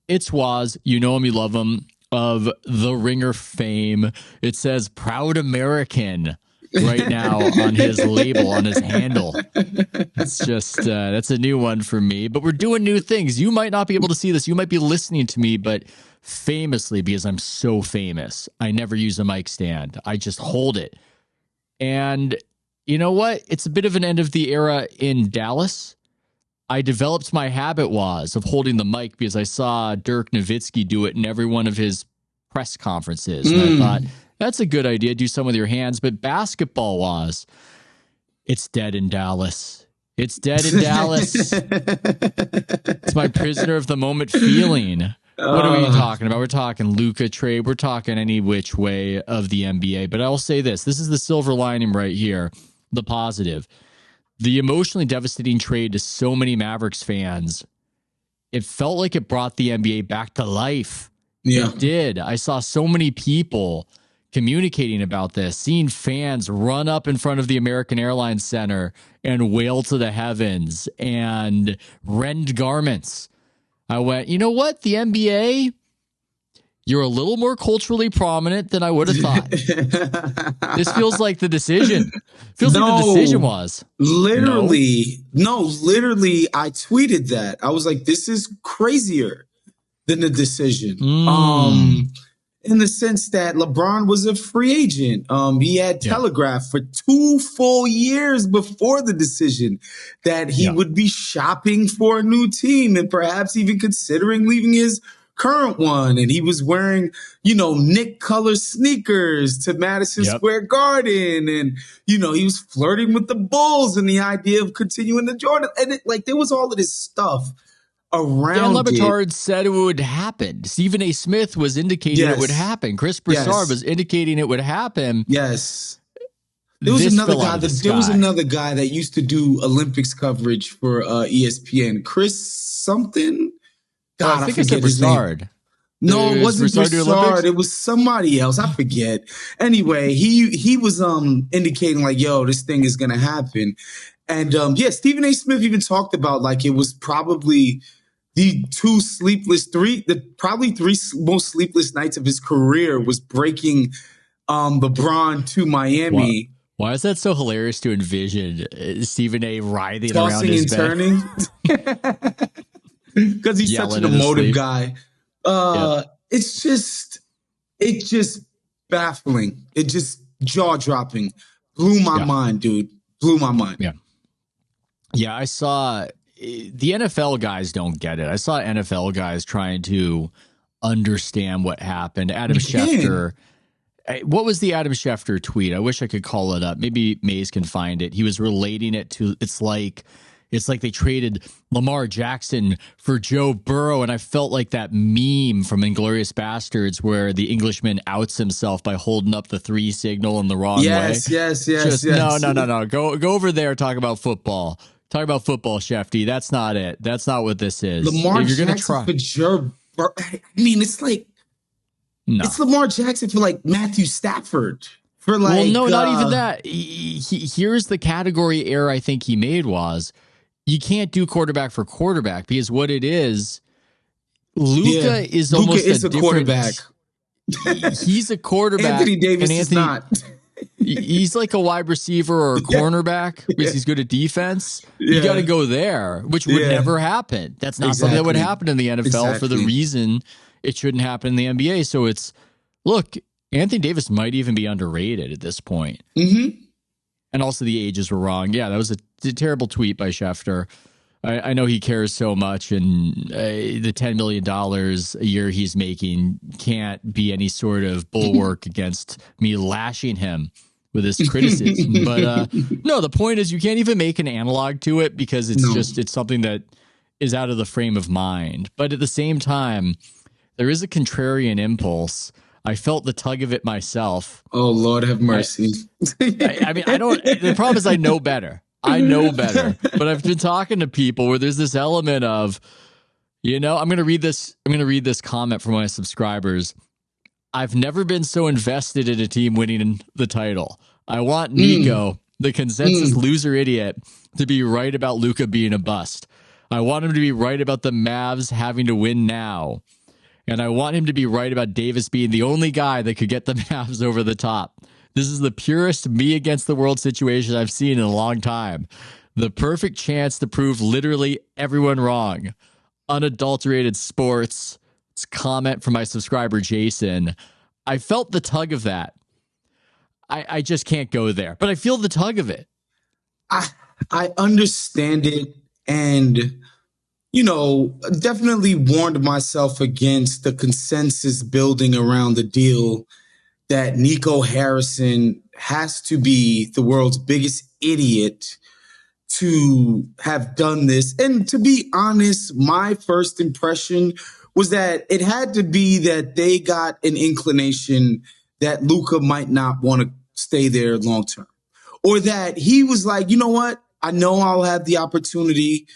It's Waz. You know him, you love him, of the Ringer fame. It says Proud American right now on his label, on his handle. It's just, that's a new one for me. But we're doing new things. You might not be able to see this. You might be listening to me, but famously, because I'm so famous, I never use a mic stand. I just hold it. And you know what? It's a bit of an end of the era in Dallas. I developed my habit of holding the mic because I saw Dirk Nowitzki do it in every one of his press conferences. And I thought, that's a good idea. Do some with your hands. But basketball it's dead in Dallas. It's dead in Dallas. It's my prisoner of the moment feeling. What are we talking about? We're talking Luka trade. We're talking any which way of the NBA. But I'll say this. This is the silver lining right here. The positive. The emotionally devastating trade to so many Mavericks fans, it felt like it brought the NBA back to life. Yeah. It did. I saw so many people communicating about this, seeing fans run up in front of the American Airlines Center and wail to the heavens and rend garments. I went, you know what? The NBA, you're a little more culturally prominent than I would have thought. This feels like the decision. Feels like the decision was. Literally, I tweeted that. I was like, this is crazier than the decision. In the sense that LeBron was a free agent. He had telegraphed for 2 full years before the decision that he would be shopping for a new team and perhaps even considering leaving his current one. And he was wearing, Nick color sneakers to Madison Square Garden. And, he was flirting with the Bulls and the idea of continuing the Jordan. And there was all of this stuff around Dan Le Batard said it would happen. Stephen A. Smith was indicating it would happen. Chris Broussard was indicating it would happen. Yes. There was another guy that used to do Olympics coverage for ESPN. Chris something. God, I think it's Broussard. No, it wasn't Broussard. It was somebody else. I forget. Anyway, he was indicating like, yo, this thing is gonna happen. And Stephen A. Smith even talked about like it was probably the probably three most sleepless nights of his career was breaking LeBron to Miami. Why is that so hilarious to envision Stephen A. writhing tossing around his and turning? Because he's such an emotive guy. It's just baffling. It just jaw-dropping. Blew my mind, dude. Blew my mind. Yeah, I saw the NFL guys don't get it. I saw NFL guys trying to understand what happened. Adam Schefter. What was the Adam Schefter tweet? I wish I could call it up. Maybe Mays can find it. He was relating it to it's like they traded Lamar Jackson for Joe Burrow, and I felt like that meme from Inglourious Bastards where the Englishman outs himself by holding up the 3 signal in the wrong way. Yes. No. Go over there. Talk about football. Talk about football, Shefty. That's not it. That's not what this is. Lamar Jackson for Joe Burrow. I mean, it's like it's Lamar Jackson for like Matthew Stafford. For like, well, no, not even that. Here's the category error I think he made was you can't do quarterback for quarterback because what it is, Luka is almost a quarterback. He's a quarterback. Anthony Davis is not. He's like a wide receiver or a cornerback because he's good at defense. You got to go there, which would never happen. That's not something that would happen in the NFL for the reason it shouldn't happen in the NBA. So look, Anthony Davis might even be underrated at this point. Mm-hmm. And also the ages were wrong. Yeah, that was a terrible tweet by Schefter. I know he cares so much, and the $10 million a year he's making can't be any sort of bulwark against me lashing him with his criticism. But no, the point is you can't even make an analog to it because it's something that is out of the frame of mind. But at the same time, there is a contrarian impulse. I felt the tug of it myself. Oh, Lord have mercy. I mean, the problem is I know better. But I've been talking to people where there's this element of, I'm going to read this comment from my subscribers. I've never been so invested in a team winning the title. I want Nico, the consensus loser idiot, to be right about Luka being a bust. I want him to be right about the Mavs having to win now. And I want him to be right about Davis being the only guy that could get the Mavs over the top. This is the purest me against the world situation I've seen in a long time. The perfect chance to prove literally everyone wrong. Unadulterated sports. It's a comment from my subscriber, Jason. I felt the tug of that. I just can't go there, but I feel the tug of it. I understand it, and definitely warned myself against the consensus building around the deal that Nico Harrison has to be the world's biggest idiot to have done this. And to be honest, my first impression was that it had to be that they got an inclination that Luka might not want to stay there long term, or that he was like, you know what? I know I'll have the opportunity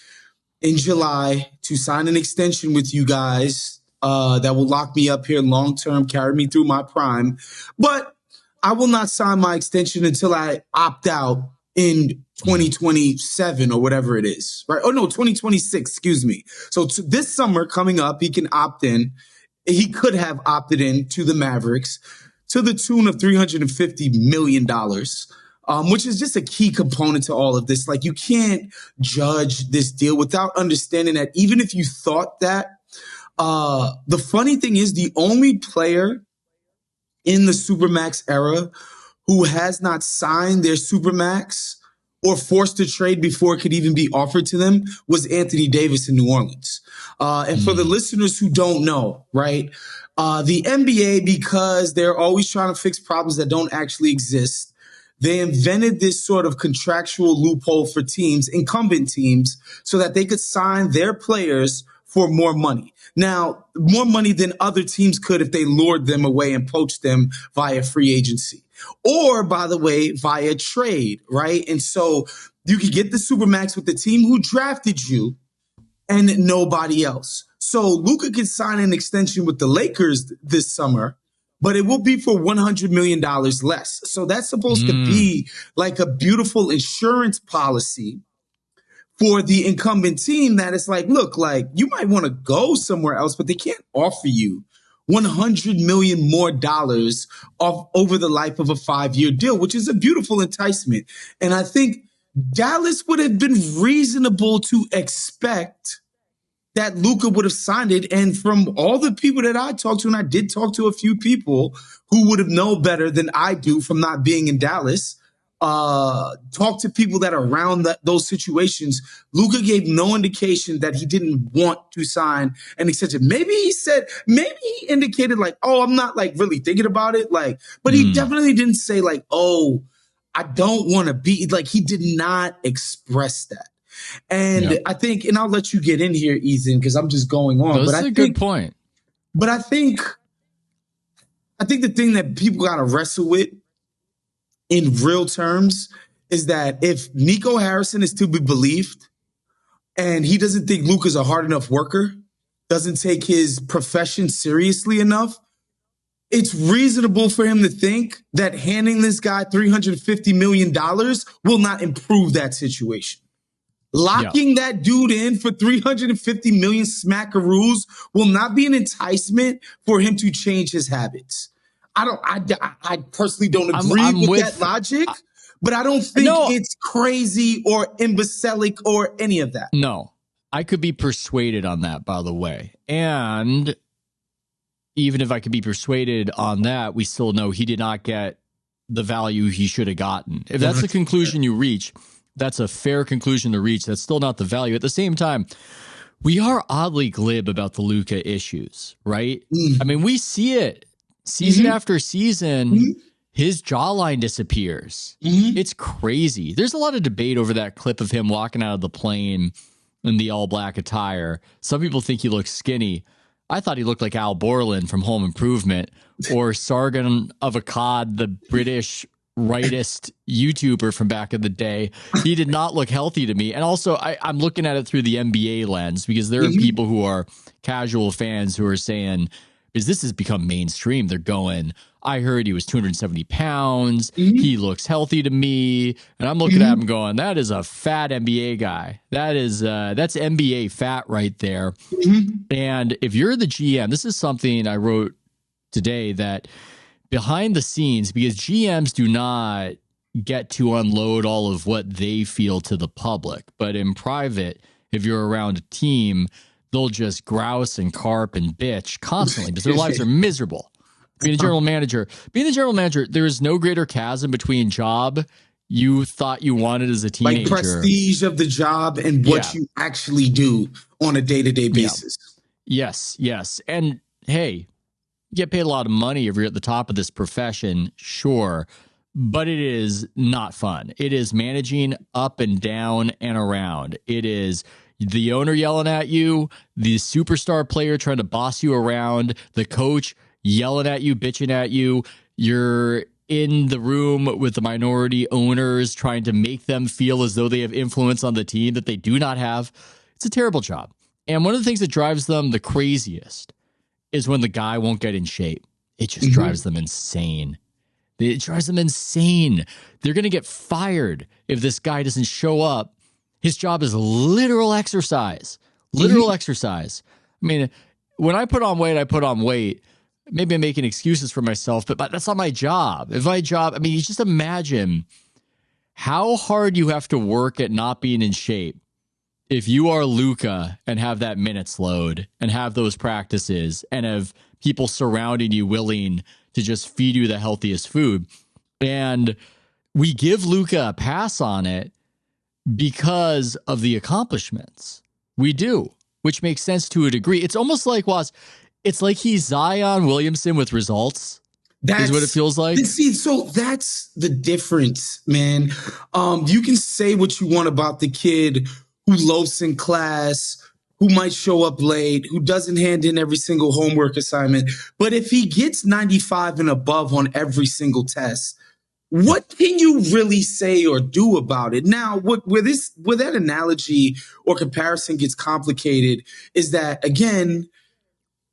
in July to sign an extension with you guys that will lock me up here long term, carry me through my prime. But I will not sign my extension until I opt out in 2027 or whatever it is, right? Oh, no, 2026, excuse me. So this summer coming up, he can opt in. He could have opted in to the Mavericks to the tune of $350 million, which is just a key component to all of this. Like, you can't judge this deal without understanding that even if you thought that, the funny thing is the only player in the Supermax era who has not signed their Supermax or forced to trade before it could even be offered to them was Anthony Davis in New Orleans. And for the listeners who don't know, right, the NBA, because they're always trying to fix problems that don't actually exist, they invented this sort of contractual loophole for teams, incumbent teams, so that they could sign their players for more money. Now, more money than other teams could if they lured them away and poached them via free agency. Or, by the way, via trade, right? And so you could get the Supermax with the team who drafted you and nobody else. So Luka can sign an extension with the Lakers this summer, but it will be for $100 million less. So that's supposed to be like a beautiful insurance policy for the incumbent team that it's like, look, like, you might want to go somewhere else, but they can't offer you $100 million more off over the life of a 5-year deal, which is a beautiful enticement. And I think Dallas would have been reasonable to expect that Luka would have signed it. And from all the people that I talked to, and I did talk to a few people who would have known better than I do from not being in Dallas, talk to people that are around those situations, Luka gave no indication that he didn't want to sign an extension. Maybe he indicated like, oh, I'm not like really thinking about it. Like, but he definitely didn't say like, oh, I don't want to be, like, he did not express that. And I think, and I'll let you get in here, Ethan, because I'm just going on. That's a good point. But I think the thing that people got to wrestle with in real terms is that if Nico Harrison is to be believed and he doesn't think Luka's a hard enough worker, doesn't take his profession seriously enough, it's reasonable for him to think that handing this guy $350 million will not improve that situation. Locking that dude in for $350 million smackaroos will not be an enticement for him to change his habits. I personally don't agree with that logic, but I don't think it's crazy or imbecilic or any of that. No, I could be persuaded on that, by the way. And even if I could be persuaded on that, we still know he did not get the value he should have gotten. If that's the conclusion you reach, that's a fair conclusion to reach. That's still not the value. At the same time, we are oddly glib about the Luka issues, right? I mean, we see it season after season. His jawline disappears. It's crazy. There's a lot of debate over that clip of him walking out of the plane in the all black attire. Some people think he looks skinny. I thought he looked like Al Borland from Home Improvement or Sargon of Akkad, the British rightist YouTuber from back in the day. He did not look healthy to me. And also, I'm looking at it through the NBA lens because there are people who are casual fans who are saying because this has become mainstream. They're going, I heard he was 270 pounds. Mm-hmm. He looks healthy to me. And I'm looking at him going, that is a fat NBA guy. That's NBA fat right there. Mm-hmm. And if you're the GM, this is something I wrote today, that behind the scenes, because GMs do not get to unload all of what they feel to the public, but in private, if you're around a team, they'll just grouse and carp and bitch constantly because their lives are miserable. Being the general manager, there is no greater chasm between job you thought you wanted as a teenager, like prestige of the job, and what you actually do on a day-to-day basis. Yes. And hey, you get paid a lot of money if you're at the top of this profession, sure, but it is not fun. It is managing up and down and around. It is the owner yelling at you, the superstar player trying to boss you around, the coach yelling at you, bitching at you. You're in the room with the minority owners trying to make them feel as though they have influence on the team that they do not have. It's a terrible job. And one of the things that drives them the craziest is when the guy won't get in shape. It just drives them insane. It drives them insane. They're going to get fired if this guy doesn't show up. His job is literal exercise. Exercise. I mean, when I put on weight, I put on weight. Maybe I'm making excuses for myself, but that's not my job. If my job, I mean, you just imagine how hard you have to work at not being in shape if you are Luka and have that minutes load and have those practices and have people surrounding you willing to just feed you the healthiest food. And we give Luka a pass on it because of the accomplishments. We do, which makes sense to a degree. It's almost like, it's like he's Zion Williamson with results. That's what it feels like. See, so that's the difference, man. You can say what you want about the kid who loafs in class, who might show up late, who doesn't hand in every single homework assignment. But if he gets 95 and above on every single test, what can you really say or do about it? Now, where that analogy or comparison gets complicated is that, again,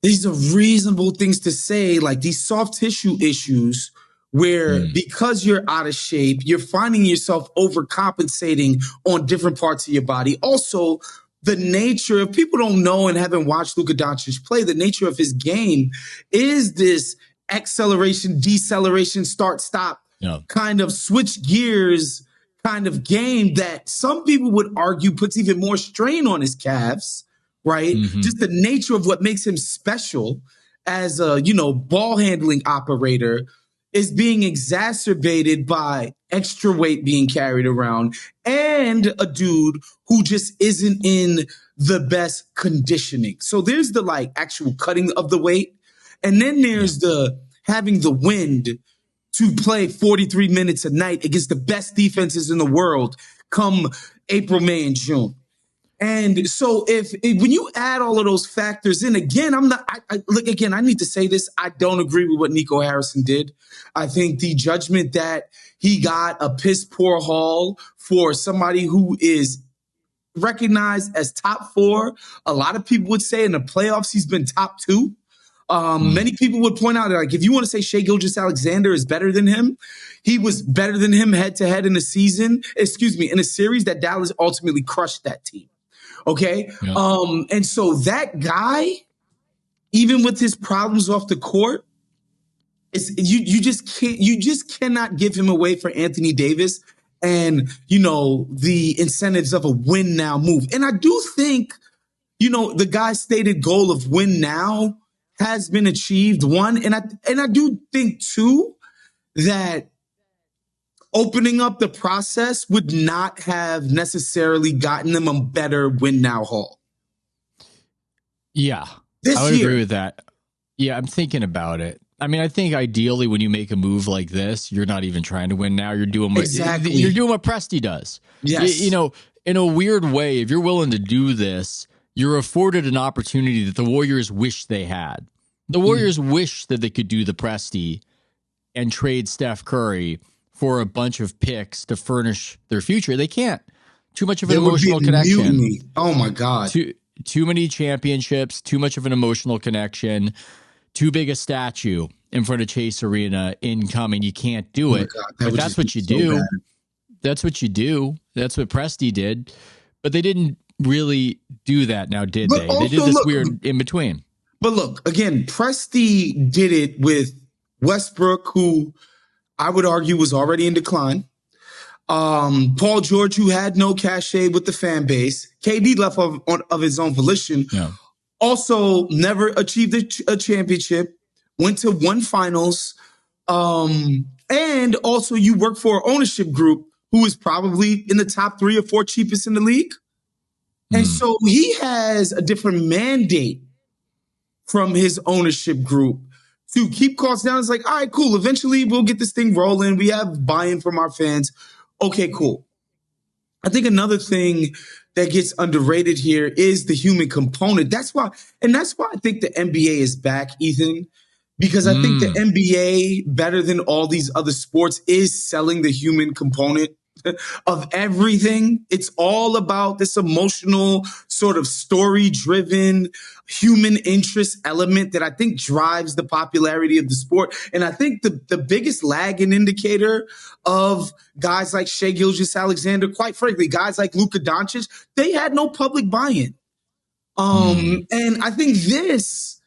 these are reasonable things to say, like these soft tissue issues where because you're out of shape, you're finding yourself overcompensating on different parts of your body. Also, the nature of, people don't know and haven't watched LukaDoncic play, the nature of his game is this acceleration, deceleration, start, stop kind of switch gears kind of game that some people would argue puts even more strain on his calves. Right? Just the nature of what makes him special as a, ball handling operator is being exacerbated by extra weight being carried around and a dude who just isn't in the best conditioning. So there's the actual cutting of the weight. And then there's the having the wind to play 43 minutes a night against the best defenses in the world come April, May, and June. And so when you add all of those factors in, again, I need to say this. I don't agree with what Nico Harrison did. I think the judgment that he got a piss poor haul for somebody who is recognized as top 4. A lot of people would say in the playoffs, he's been top 2. Many people would point out, if you want to say Shai Gilgeous-Alexander is better than him, he was better than him head to head in a series that Dallas ultimately crushed that team. Okay. Yeah. And so that guy, even with his problems off the court, you just cannot give him away for Anthony Davis and, the incentives of a win now move. And I do think, the guy's stated goal of win now has been achieved. One, and I do think too, that opening up the process would not have necessarily gotten them a better win now haul. Yeah, I would agree with that. Yeah, I'm thinking about it. I mean, I think ideally when you make a move like this, you're not even trying to win now. You're doing what Presti does. Yes. In a weird way, if you're willing to do this, you're afforded an opportunity that the Warriors wish they had. The Warriors wish that they could do the Presti and trade Steph Curry for a bunch of picks to furnish their future. They can't. Too much of an emotional connection. Mutiny. Oh my God. Too many championships, too much of an emotional connection, too big a statue in front of Chase Arena incoming. You can't do it. God, but that's what you do. That's what you do. That's what Presti did. But they didn't really do that now, did they? They did this weird in between. But look, again, Presti did it with Westbrook, who I would argue was already in decline. Paul George, who had no cachet with the fan base. KD left of his own volition. Yeah. Also never achieved a championship. Went to one finals. And also you work for an ownership group who is probably in the top 3 or 4 cheapest in the league. And so he has a different mandate from his ownership group to keep costs down. It's like, all right, cool. Eventually we'll get this thing rolling. We have buy-in from our fans. Okay, cool. I think another thing that gets underrated here is the human component. That's why I think the NBA is back, Ethan, because I think the NBA, better than all these other sports, is selling the human component of everything. It's all about this emotional, sort of story-driven human interest element that I think drives the popularity of the sport. And I think the biggest lagging indicator of guys like Shai Gilgeous-Alexander, quite frankly, guys like Luka Doncic, they had no public buy-in. And I think this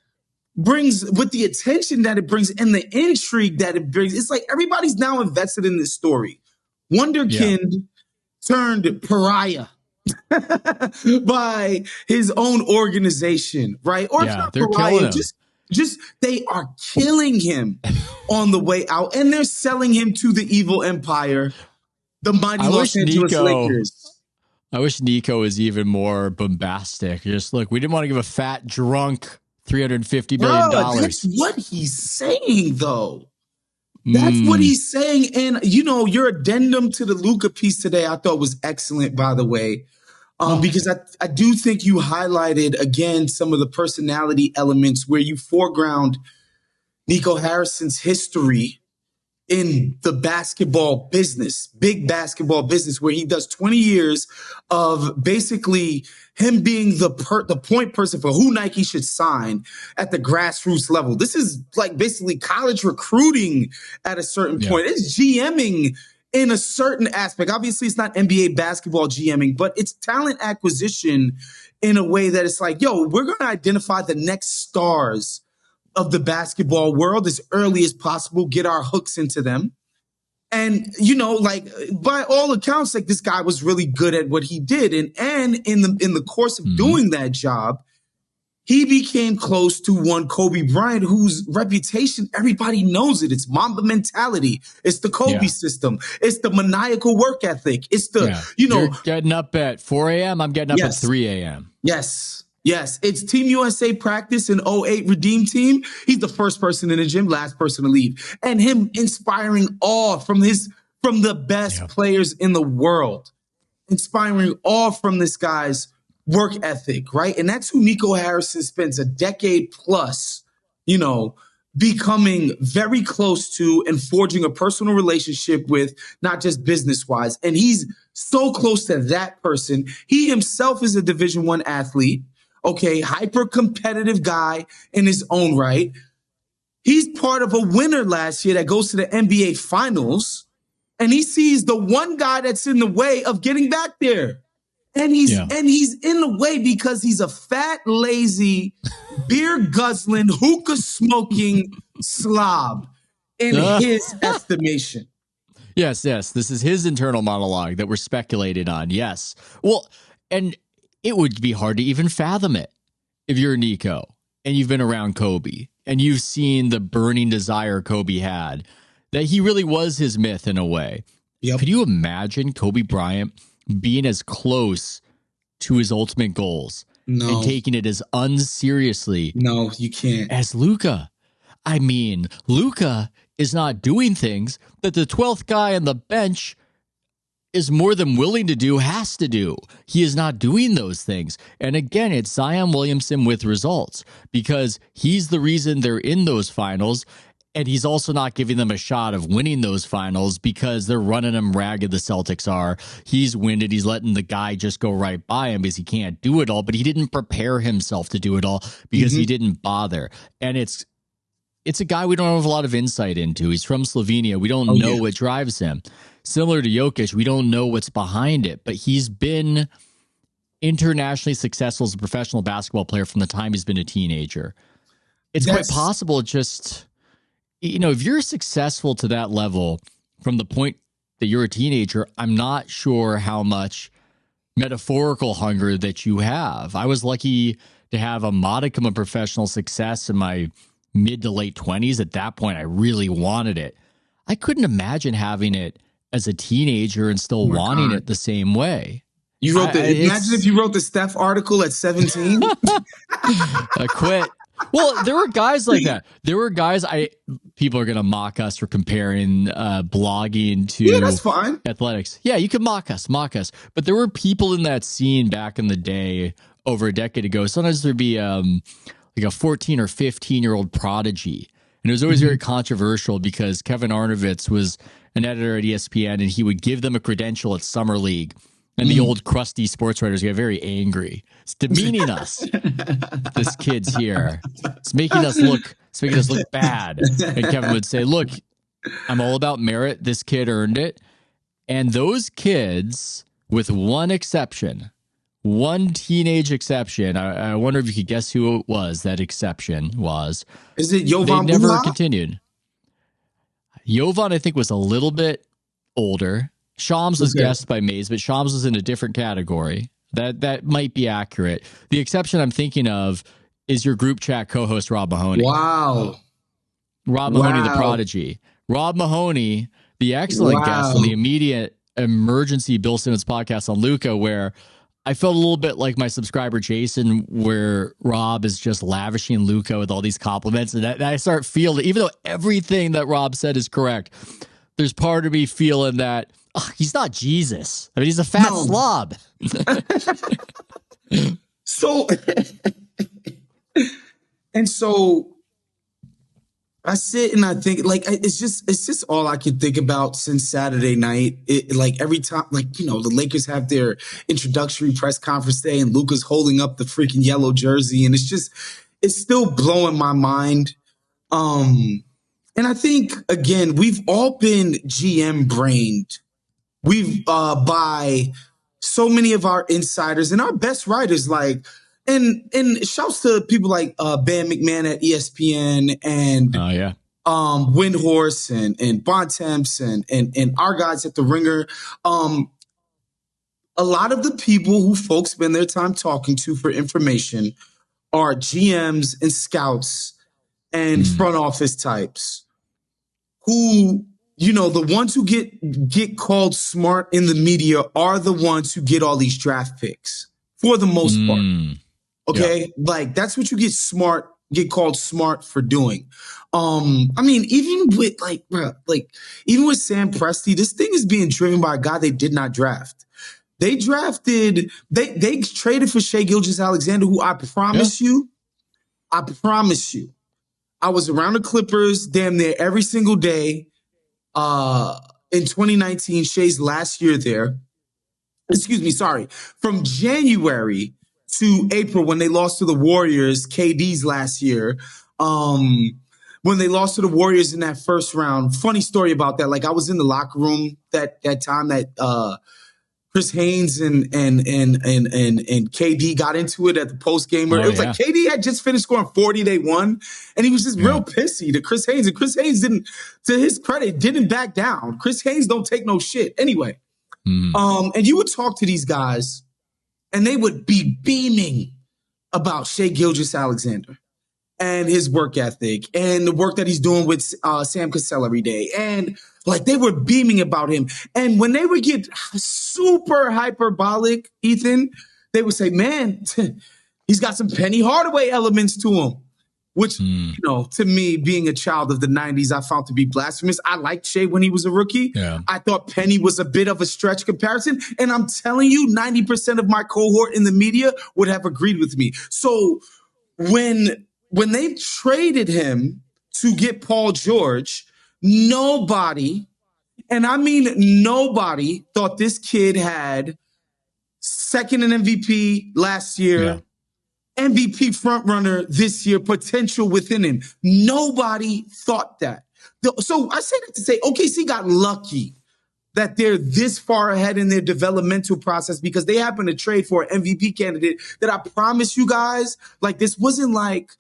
brings, with the attention that it brings and the intrigue that it brings, it's like everybody's now invested in this story. Wonderkind turned pariah by his own organization, right? Or it's not they're pariah, killing him. just they are killing him on the way out, and they're selling him to the evil empire, the mighty Los Angeles Lakers. I wish Nico is even more bombastic. Just look, we didn't want to give a fat drunk $350 million. That's what he's saying, though. That's what he's saying. And, your addendum to the Luka piece today, I thought was excellent, by the way, because I do think you highlighted, again, some of the personality elements where you foreground Nico Harrison's history in the basketball business, big basketball business, where he does 20 years of basically him being the point person for who Nike should sign at the grassroots level. This is like basically college recruiting at a certain point. It's GMing in a certain aspect. Obviously, it's not NBA basketball GMing, but it's talent acquisition in a way that it's like, yo, we're going to identify the next stars of the basketball world as early as possible, get our hooks into them. And, by all accounts, like, this guy was really good at what he did. And in the course of doing that job, he became close to one Kobe Bryant, whose reputation, everybody knows it. It's Mamba mentality. It's the Kobe system. It's the maniacal work ethic. It's the, You're getting up at 4 a.m. I'm getting up at 3 a.m. Yes, it's Team USA practice in 08 Redeem Team. He's the first person in the gym, last person to leave. And him inspiring awe from the best players in the world. Inspiring awe from this guy's work ethic, right? And that's who Nico Harrison spends a decade plus, becoming very close to and forging a personal relationship with, not just business-wise. And he's so close to that person. He himself is a Division I athlete. Okay, hyper-competitive guy in his own right. He's part of a winner last year that goes to the NBA Finals, and he sees the one guy that's in the way of getting back there. And he's in the way because he's a fat, lazy, beer-guzzling, hookah-smoking slob in his estimation. Yes. This is his internal monologue that we're speculating on. Yes. Well, and it would be hard to even fathom it if you're Nico and you've been around Kobe and you've seen the burning desire Kobe had, that he really was his myth in a way. Yep. Could you imagine Kobe Bryant being as close to his ultimate goals and taking it as unseriously? No, you can't. As Luka. I mean, Luka is not doing things that the 12th guy on the bench is more than willing to do, has to do. He is not doing those things. And again, it's Zion Williamson with results, because he's the reason they're in those finals. And he's also not giving them a shot of winning those finals because they're running him ragged. The Celtics are. He's winded. He's letting the guy just go right by him because he can't do it all. But he didn't prepare himself to do it all because he didn't bother. And it's it's a guy we don't have a lot of insight into. He's from Slovenia. We don't know what drives him. Similar to Jokic, we don't know what's behind it, but he's been internationally successful as a professional basketball player from the time he's been a teenager. It's quite possible just, if you're successful to that level from the point that you're a teenager, I'm not sure how much metaphorical hunger that you have. I was lucky to have a modicum of professional success in my mid to late 20s. At that point, I really wanted it. I couldn't imagine having it as a teenager and still wanting it the same way. You wrote imagine if you wrote the Steph article at 17. I quit. Well, there were guys like that. There were guys, people are going to mock us for comparing blogging to that's fine. Athletics. Yeah, you can mock us. But there were people in that scene back in the day, over a decade ago. Sometimes there'd be like a 14 or 15-year-old prodigy. And it was always very controversial because Kevin Arnovitz was an editor at ESPN, and he would give them a credential at Summer League. And the old crusty sports writers get very angry. It's demeaning us. This kid's here. It's making us look bad. And Kevin would say, look, I'm all about merit. This kid earned it. And those kids, with one exception, one teenage exception, I wonder if you could guess who it was that exception was. Is it Jovan? They never continued. Jovan, I think, was a little bit older. Shams was guessed by Mays, but Shams was in a different category. That might be accurate. The exception I'm thinking of is your group chat co-host, Rob Mahoney. Wow. Rob Mahoney, the prodigy. Rob Mahoney, the excellent guest on the immediate emergency Bill Simmons podcast on Luka, where I felt a little bit like my subscriber Jason, where Rob is just lavishing Luka with all these compliments. And I start feeling, even though everything that Rob said is correct, there's part of me feeling that he's not Jesus. I mean, he's a fat slob. So I sit and I think, like, it's just all I can think about since Saturday night. Like, every time, like, the Lakers have their introductory press conference day and Luka's holding up the freaking yellow jersey. And it's still blowing my mind. And I think, again, we've all been GM brained. We've by so many of our insiders and our best writers, like, and shouts to people like Ben McMahon at ESPN and Windhorse and Bontemps and our guys at The Ringer. A lot of the people who folks spend their time talking to for information are GMs and scouts and front office types who, the ones who get called smart in the media are the ones who get all these draft picks for the most part. Okay. Yeah. Like, that's what you get called smart for doing. I mean, even with even with Sam Presti, this thing is being driven by a guy they did not draft. They traded for Shai Gilgeous-Alexander, who I promise you, I was around the Clippers damn near every single day in 2019, Shai's last year there. From January to April when they lost to the Warriors, KD's last year, when they lost to the Warriors in that first round. Funny story about that. Like, I was in the locker room that time that Chris Haynes and KD got into it at the post game where it was like KD had just finished scoring 40, they won, and he was just real pissy to Chris Haynes. And Chris Haynes didn't, to his credit, didn't back down. Chris Haynes don't take no shit. Anyway, and you would talk to these guys, and they would be beaming about Shai Gilgeous-Alexander and his work ethic and the work that he's doing with Sam Cassell every day. And like, they were beaming about him. And when they would get super hyperbolic, Ethan, they would say, man, he's got some Penny Hardaway elements to him, which, to me, being a child of the 90s, I found to be blasphemous. I liked Shai when he was a rookie. Yeah. I thought Penny was a bit of a stretch comparison. And I'm telling you, 90% of my cohort in the media would have agreed with me. So when they traded him to get Paul George, nobody, and I mean nobody, thought this kid had second in MVP last year MVP frontrunner this year, potential within him. Nobody thought that. So I say that to say OKC got lucky that they're this far ahead in their developmental process because they happen to trade for an MVP candidate that I promise you guys, like this wasn't like,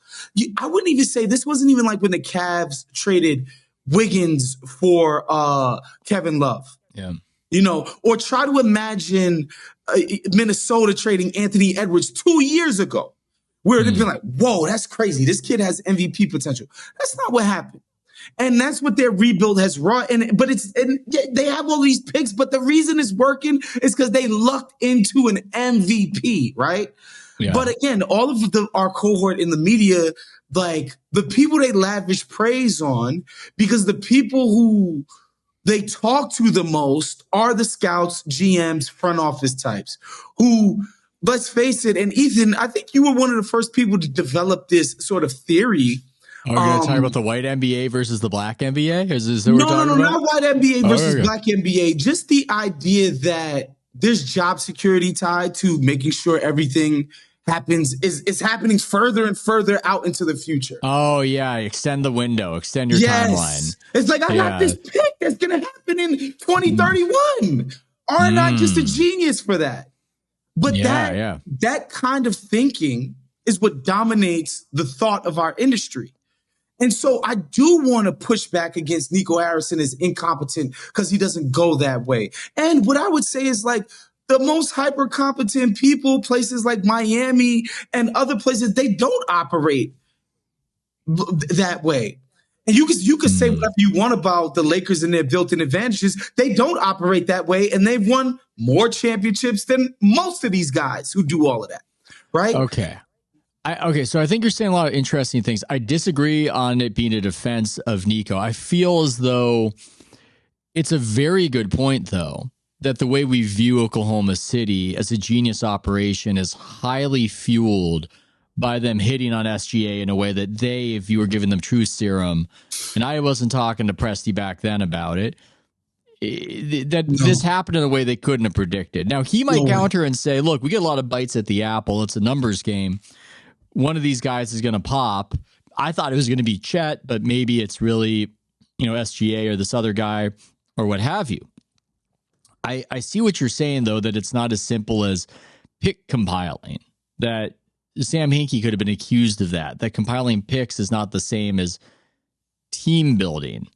I wouldn't even say this wasn't even like when the Cavs traded Wiggins for Kevin Love. Yeah. You know, or try to imagine Minnesota trading Anthony Edwards 2 years ago, where they'd be like, whoa, that's crazy. This kid has MVP potential. That's not what happened. And that's what their rebuild has wrought. And they have all these picks, but the reason it's working is because they lucked into an MVP, right? Yeah. But again, all of our cohort in the media, like the people they lavish praise on, because the people who they talk to the most are the scouts, GMs, front office types who, let's face it, and Ethan, I think you were one of the first people to develop this sort of theory. Are we going to talk about the white NBA versus the black NBA? No, not white NBA versus black NBA. Just the idea that there's job security tied to making sure everything happens is happening further and further out into the future. Oh yeah, extend the window, extend your timeline. It's like I got this pick that's going to happen in 2031. Aren't I just a genius for that? But that kind of thinking is what dominates the thought of our industry. And so I do want to push back against Nico Harrison as incompetent because he doesn't go that way. And what I would say is like the most hyper competent people, places like Miami and other places, they don't operate that way. And you could say whatever you want about the Lakers and their built-in advantages. They don't operate that way, and they've won more championships than most of these guys who do all of that, right? Okay. So I think you're saying a lot of interesting things. I disagree on it being a defense of Nico. I feel as though it's a very good point, though, that the way we view Oklahoma City as a genius operation is highly fueled by them hitting on SGA in a way that they, if you were giving them truth serum, and I wasn't talking to Presti back then about it, this happened in a way they couldn't have predicted. Now, he might counter and say, look, we get a lot of bites at the apple. It's a numbers game. One of these guys is going to pop. I thought it was going to be Chet, but maybe it's really, SGA or this other guy or what have you. I see what you're saying, though, that it's not as simple as pick compiling, that Sam Hinkie could have been accused of that compiling picks is not the same as team building.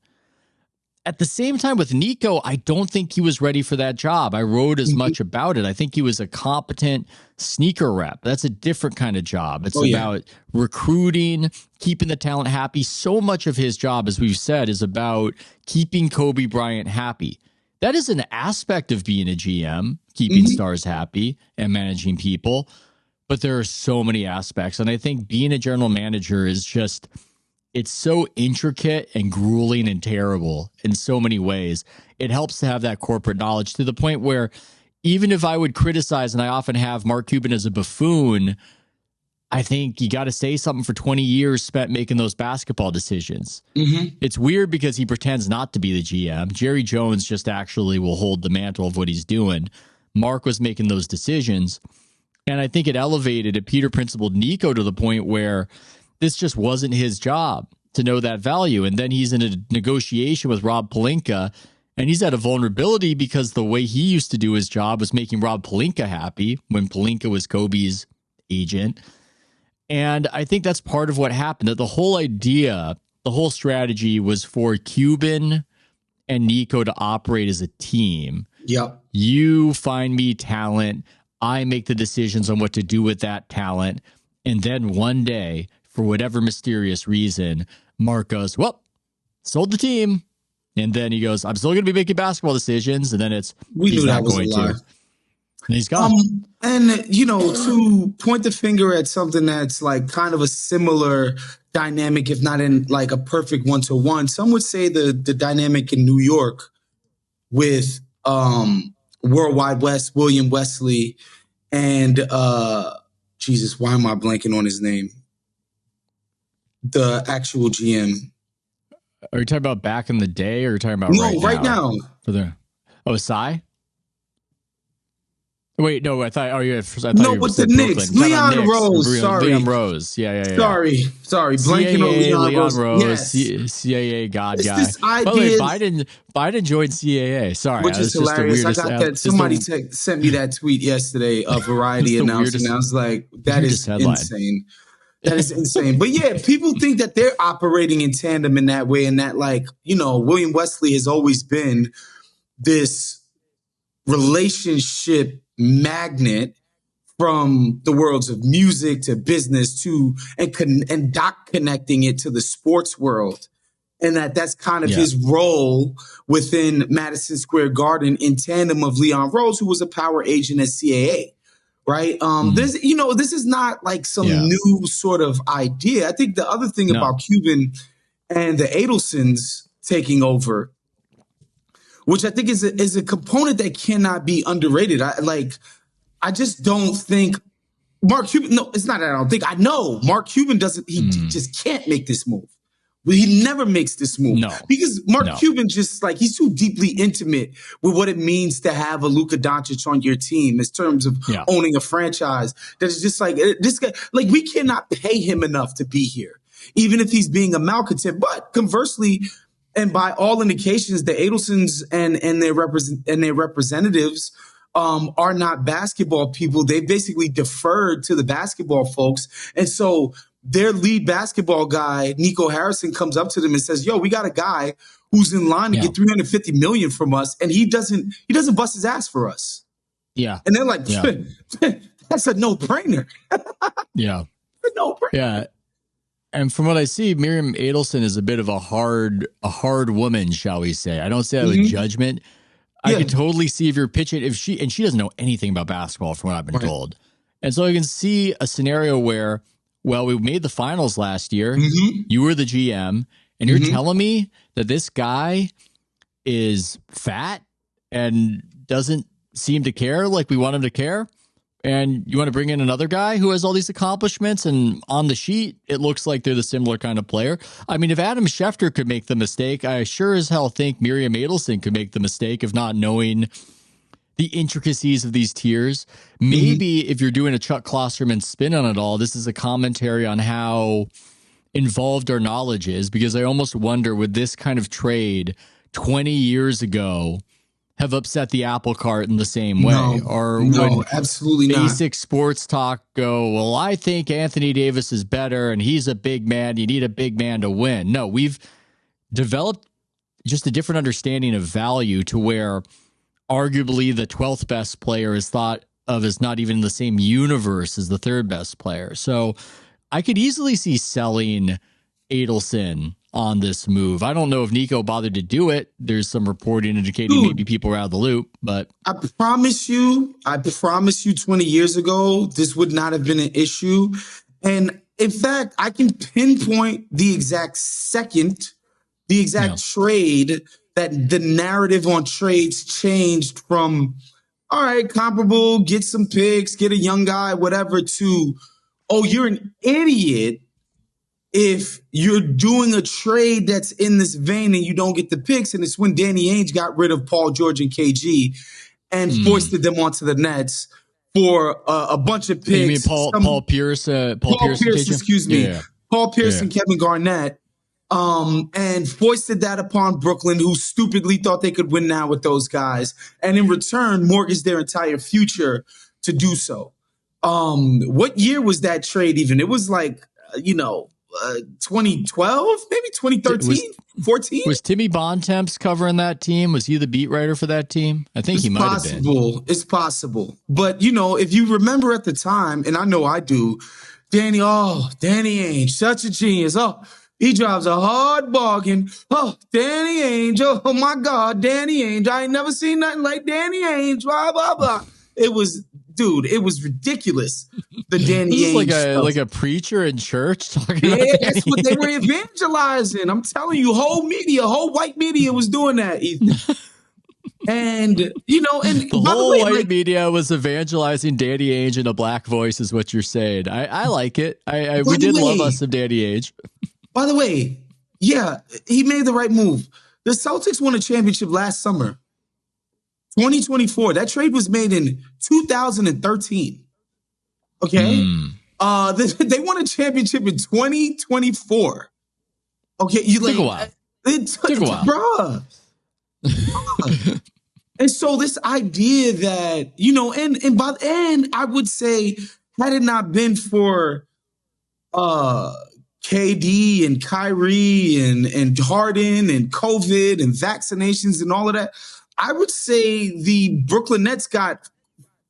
At the same time with Nico, I don't think he was ready for that job. I wrote as much about it. I think he was a competent sneaker rep. That's a different kind of job. It's about recruiting, keeping the talent happy. So much of his job, as we've said, is about keeping Kobe Bryant happy. That is an aspect of being a GM, keeping stars happy and managing people. But there are so many aspects. And I think being a general manager is just, it's so intricate and grueling and terrible in so many ways. It helps to have that corporate knowledge to the point where even if I would criticize, and I often have, Mark Cuban as a buffoon, I think you got to say something for 20 years spent making those basketball decisions. It's weird because he pretends not to be the GM. Jerry Jones just actually will hold the mantle of what he's doing. Mark was making those decisions. And I think it elevated, it Peter principled Nico to the point where this just wasn't his job to know that value. And then he's in a negotiation with Rob Pelinka, and he's at a vulnerability because the way he used to do his job was making Rob Pelinka happy when Pelinka was Kobe's agent. And I think that's part of what happened. That the whole idea, the whole strategy was for Cuban and Nico to operate as a team. Yep. You find me talent. I make the decisions on what to do with that talent. And then one day, for whatever mysterious reason, Mark goes, well, sold the team. And then he goes, I'm still going to be making basketball decisions. And then he's not going to. And he's gone. And, to point the finger at something that's like kind of a similar dynamic, if not in like a perfect one-to-one, some would say the dynamic in New York with Worldwide West, William Wesley, and Jesus, why am I blanking on his name? The actual GM. Are you talking about back in the day, or are you talking about right now? Sai? Wait, no, I thought. Oh, yeah. I thought No, you with the said Brooklyn. Knicks. Leon Rose. Sorry. Leon Rose. Yeah. Sorry. Blanking on Leon Rose. Rose, Yes. CAA God It's guy. this By the way, idea, Biden joined CAA. Sorry, which is that's just the hilarious. I weirdest. got that. Somebody sent me that tweet yesterday, a Variety announcing. I was like, that is headline. insane. That is insane. But yeah, people think that they're operating in tandem in that way, and that, like, William Wesley has always been this relationship magnet from the worlds of music to business to and Doc connecting it to the sports world. And that's kind of his role within Madison Square Garden in tandem of Leon Rose, who was a power agent at CAA. Right. This is not like some new sort of idea. I think the other thing about Cuban and the Adelsons taking over, which I think is a component that cannot be underrated. I just don't think Mark Cuban. No, it's not that I don't think. I know Mark Cuban doesn't. He just can't make this move. He never makes this move because Mark Cuban he's too deeply intimate with what it means to have a Luka Doncic on your team in terms of owning a franchise. That is just like this guy. Like, we cannot pay him enough to be here, even if he's being a malcontent. But conversely, and by all indications, the Adelsons and their representatives are not basketball people. They basically deferred to the basketball folks, and so their lead basketball guy, Nico Harrison, comes up to them and says, "Yo, we got a guy who's in line to get $350 million from us, and he doesn't bust his ass for us." Yeah, and they're like, "That's a no-brainer." A no-brainer. Yeah. And from what I see, Miriam Adelson is a bit of a hard woman, shall we say? I don't say that with judgment. I can totally see if you're pitching and she doesn't know anything about basketball, from what I've been told, and so I can see a scenario where, well, we made the finals last year. You were the GM, and you're telling me that this guy is fat and doesn't seem to care like we want him to care. And you want to bring in another guy who has all these accomplishments, and on the sheet, it looks like they're the similar kind of player. I mean, if Adam Schefter could make the mistake, I sure as hell think Miriam Adelson could make the mistake of not knowing the intricacies of these tiers. Maybe if you're doing a Chuck Klosterman spin on it all, this is a commentary on how involved our knowledge is, because I almost wonder, would this kind of trade 20 years ago have upset the apple cart in the same way? No, absolutely not. Basic sports talk go, well, I think Anthony Davis is better and he's a big man. You need a big man to win. No, we've developed just a different understanding of value to where arguably the 12th best player is thought of as not even in the same universe as the third best player. So I could easily see selling Adelson on this move. I don't know if Nico bothered to do it. There's some reporting indicating maybe people are out of the loop, but I promise you 20 years ago, this would not have been an issue. And in fact, I can pinpoint the exact trade that the narrative on trades changed from, all right, comparable, get some picks, get a young guy, whatever, to, oh, you're an idiot if you're doing a trade that's in this vein and you don't get the picks. And it's when Danny Ainge got rid of Paul George and KG and foisted them onto the Nets for a bunch of picks. You mean Paul Pierce? Paul Pierce, excuse me. Yeah. Paul Pierce and Kevin Garnett. And foisted that upon Brooklyn, who stupidly thought they could win now with those guys, and in return mortgaged their entire future to do so. What year was that trade even? It was like, 2012, maybe 2013, 14? Was Timmy Bontemps covering that team? Was he the beat writer for that team? I think he might have been. It's possible. But, if you remember at the time, and I know I do, Danny Ainge, such a genius. Oh, he drives a hard bargain. Oh, Danny Ainge. Oh, my God, Danny Ainge. I ain't never seen nothing like Danny Ainge. Blah, blah, blah. It was ridiculous. The Danny Ainge like a preacher in church talking about that's what they were evangelizing. I'm telling you, whole white media was doing that, Ethan. And, and the whole white media was evangelizing Danny Ainge in a black voice is what you're saying. I like it. We did love us some Danny Ainge. By the way, yeah, he made the right move. The Celtics won a championship last summer. 2024. That trade was made in 2013. Okay. They won a championship in 2024. Okay. Took a while. It took a while. Bruh. And so this idea that, and by the end, I would say, had it not been for KD and Kyrie and Harden and COVID and vaccinations and all of that, I would say the Brooklyn Nets got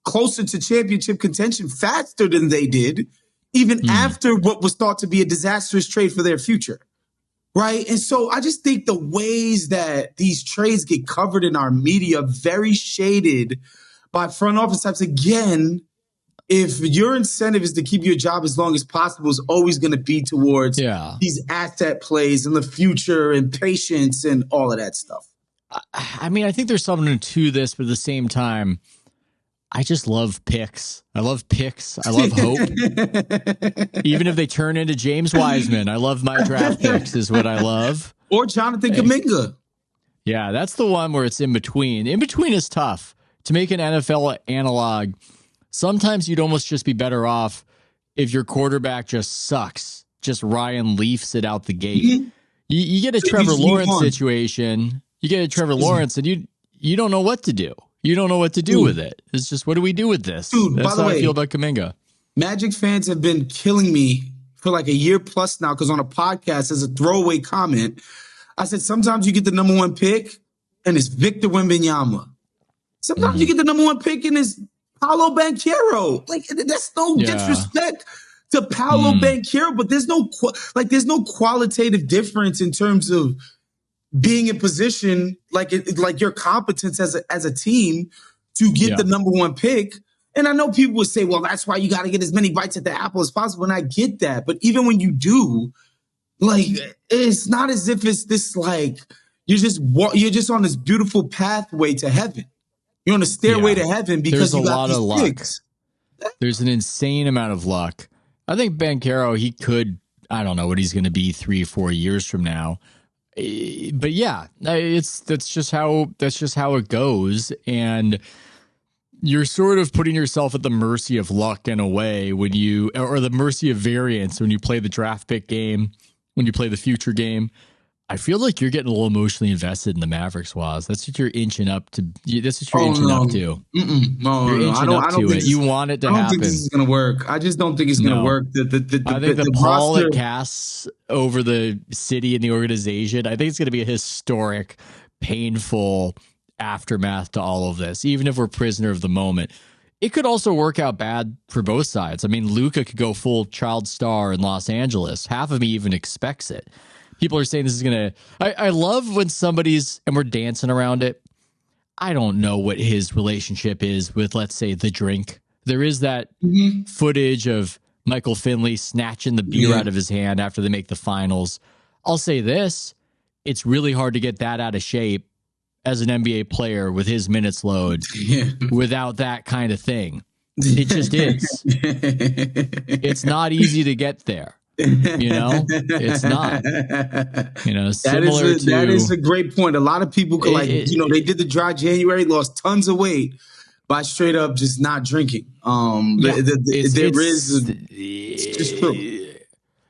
closer to championship contention faster than they did, even after what was thought to be a disastrous trade for their future. Right. And so I just think the ways that these trades get covered in our media, very shaded by front office types. Again, if your incentive is to keep your job as long as possible, is always going to be towards these asset plays in the future and patience and all of that stuff. I mean, I think there's something to this, but at the same time, I just love picks. I love picks. I love hope. Even if they turn into James Wiseman, I love my draft picks is what I love. Or Jonathan Kuminga. Yeah, that's the one where it's in between. In between is tough. To make an NFL analog, sometimes you'd almost just be better off if your quarterback just sucks. Just Ryan Leafs it out the gate. You get a Trevor Lawrence situation. You get a Trevor Lawrence and you don't know what to do. You don't know what to do with it. It's just, what do we do with this? Dude, that's by the how way, I feel about Kuminga. Magic fans have been killing me for like a year plus now because on a podcast, as a throwaway comment, I said sometimes you get the number one pick and it's Victor Wembanyama. Sometimes you get the number one pick and it's Paolo Banchero. Like, that's no disrespect to Paolo Banchero, but there's no qualitative difference in terms of being in position, like your competence as a team to get the number one pick. And I know people would say, well, that's why you got to get as many bites at the apple as possible. And I get that. But even when you do, like, it's not as if it's this, like, you're just on this beautiful pathway to heaven. You're on a stairway to heaven because there's you got a lot these of luck. picks. There's an insane amount of luck. I think Banchero, he could, I don't know what he's going to be 3 or 4 years from now. But yeah, that's just how it goes. And you're sort of putting yourself at the mercy of luck in a way or the mercy of variance when you play the draft pick game, when you play the future game. I feel like you're getting a little emotionally invested in the Mavericks, Waz. That's what you're inching up to. That's what you're inching up to. You're inching up to it. You want it to happen. I don't think this is going to work. I just don't think it's going to work. I think the pall it casts over the city and the organization, I think it's going to be a historic, painful aftermath to all of this, even if we're prisoner of the moment. It could also work out bad for both sides. I mean, Luka could go full child star in Los Angeles. Half of me even expects it. People are saying this is going to... I love when and we're dancing around it. I don't know what his relationship is with, let's say, the drink. There is that footage of Michael Finley snatching the beer out of his hand after they make the finals. I'll say this. It's really hard to get that out of shape as an NBA player with his minutes load without that kind of thing. It just is. It's not easy to get there. It's not. That is a great point. A lot of people could they did the dry January, lost tons of weight by straight up just not drinking. It's just true.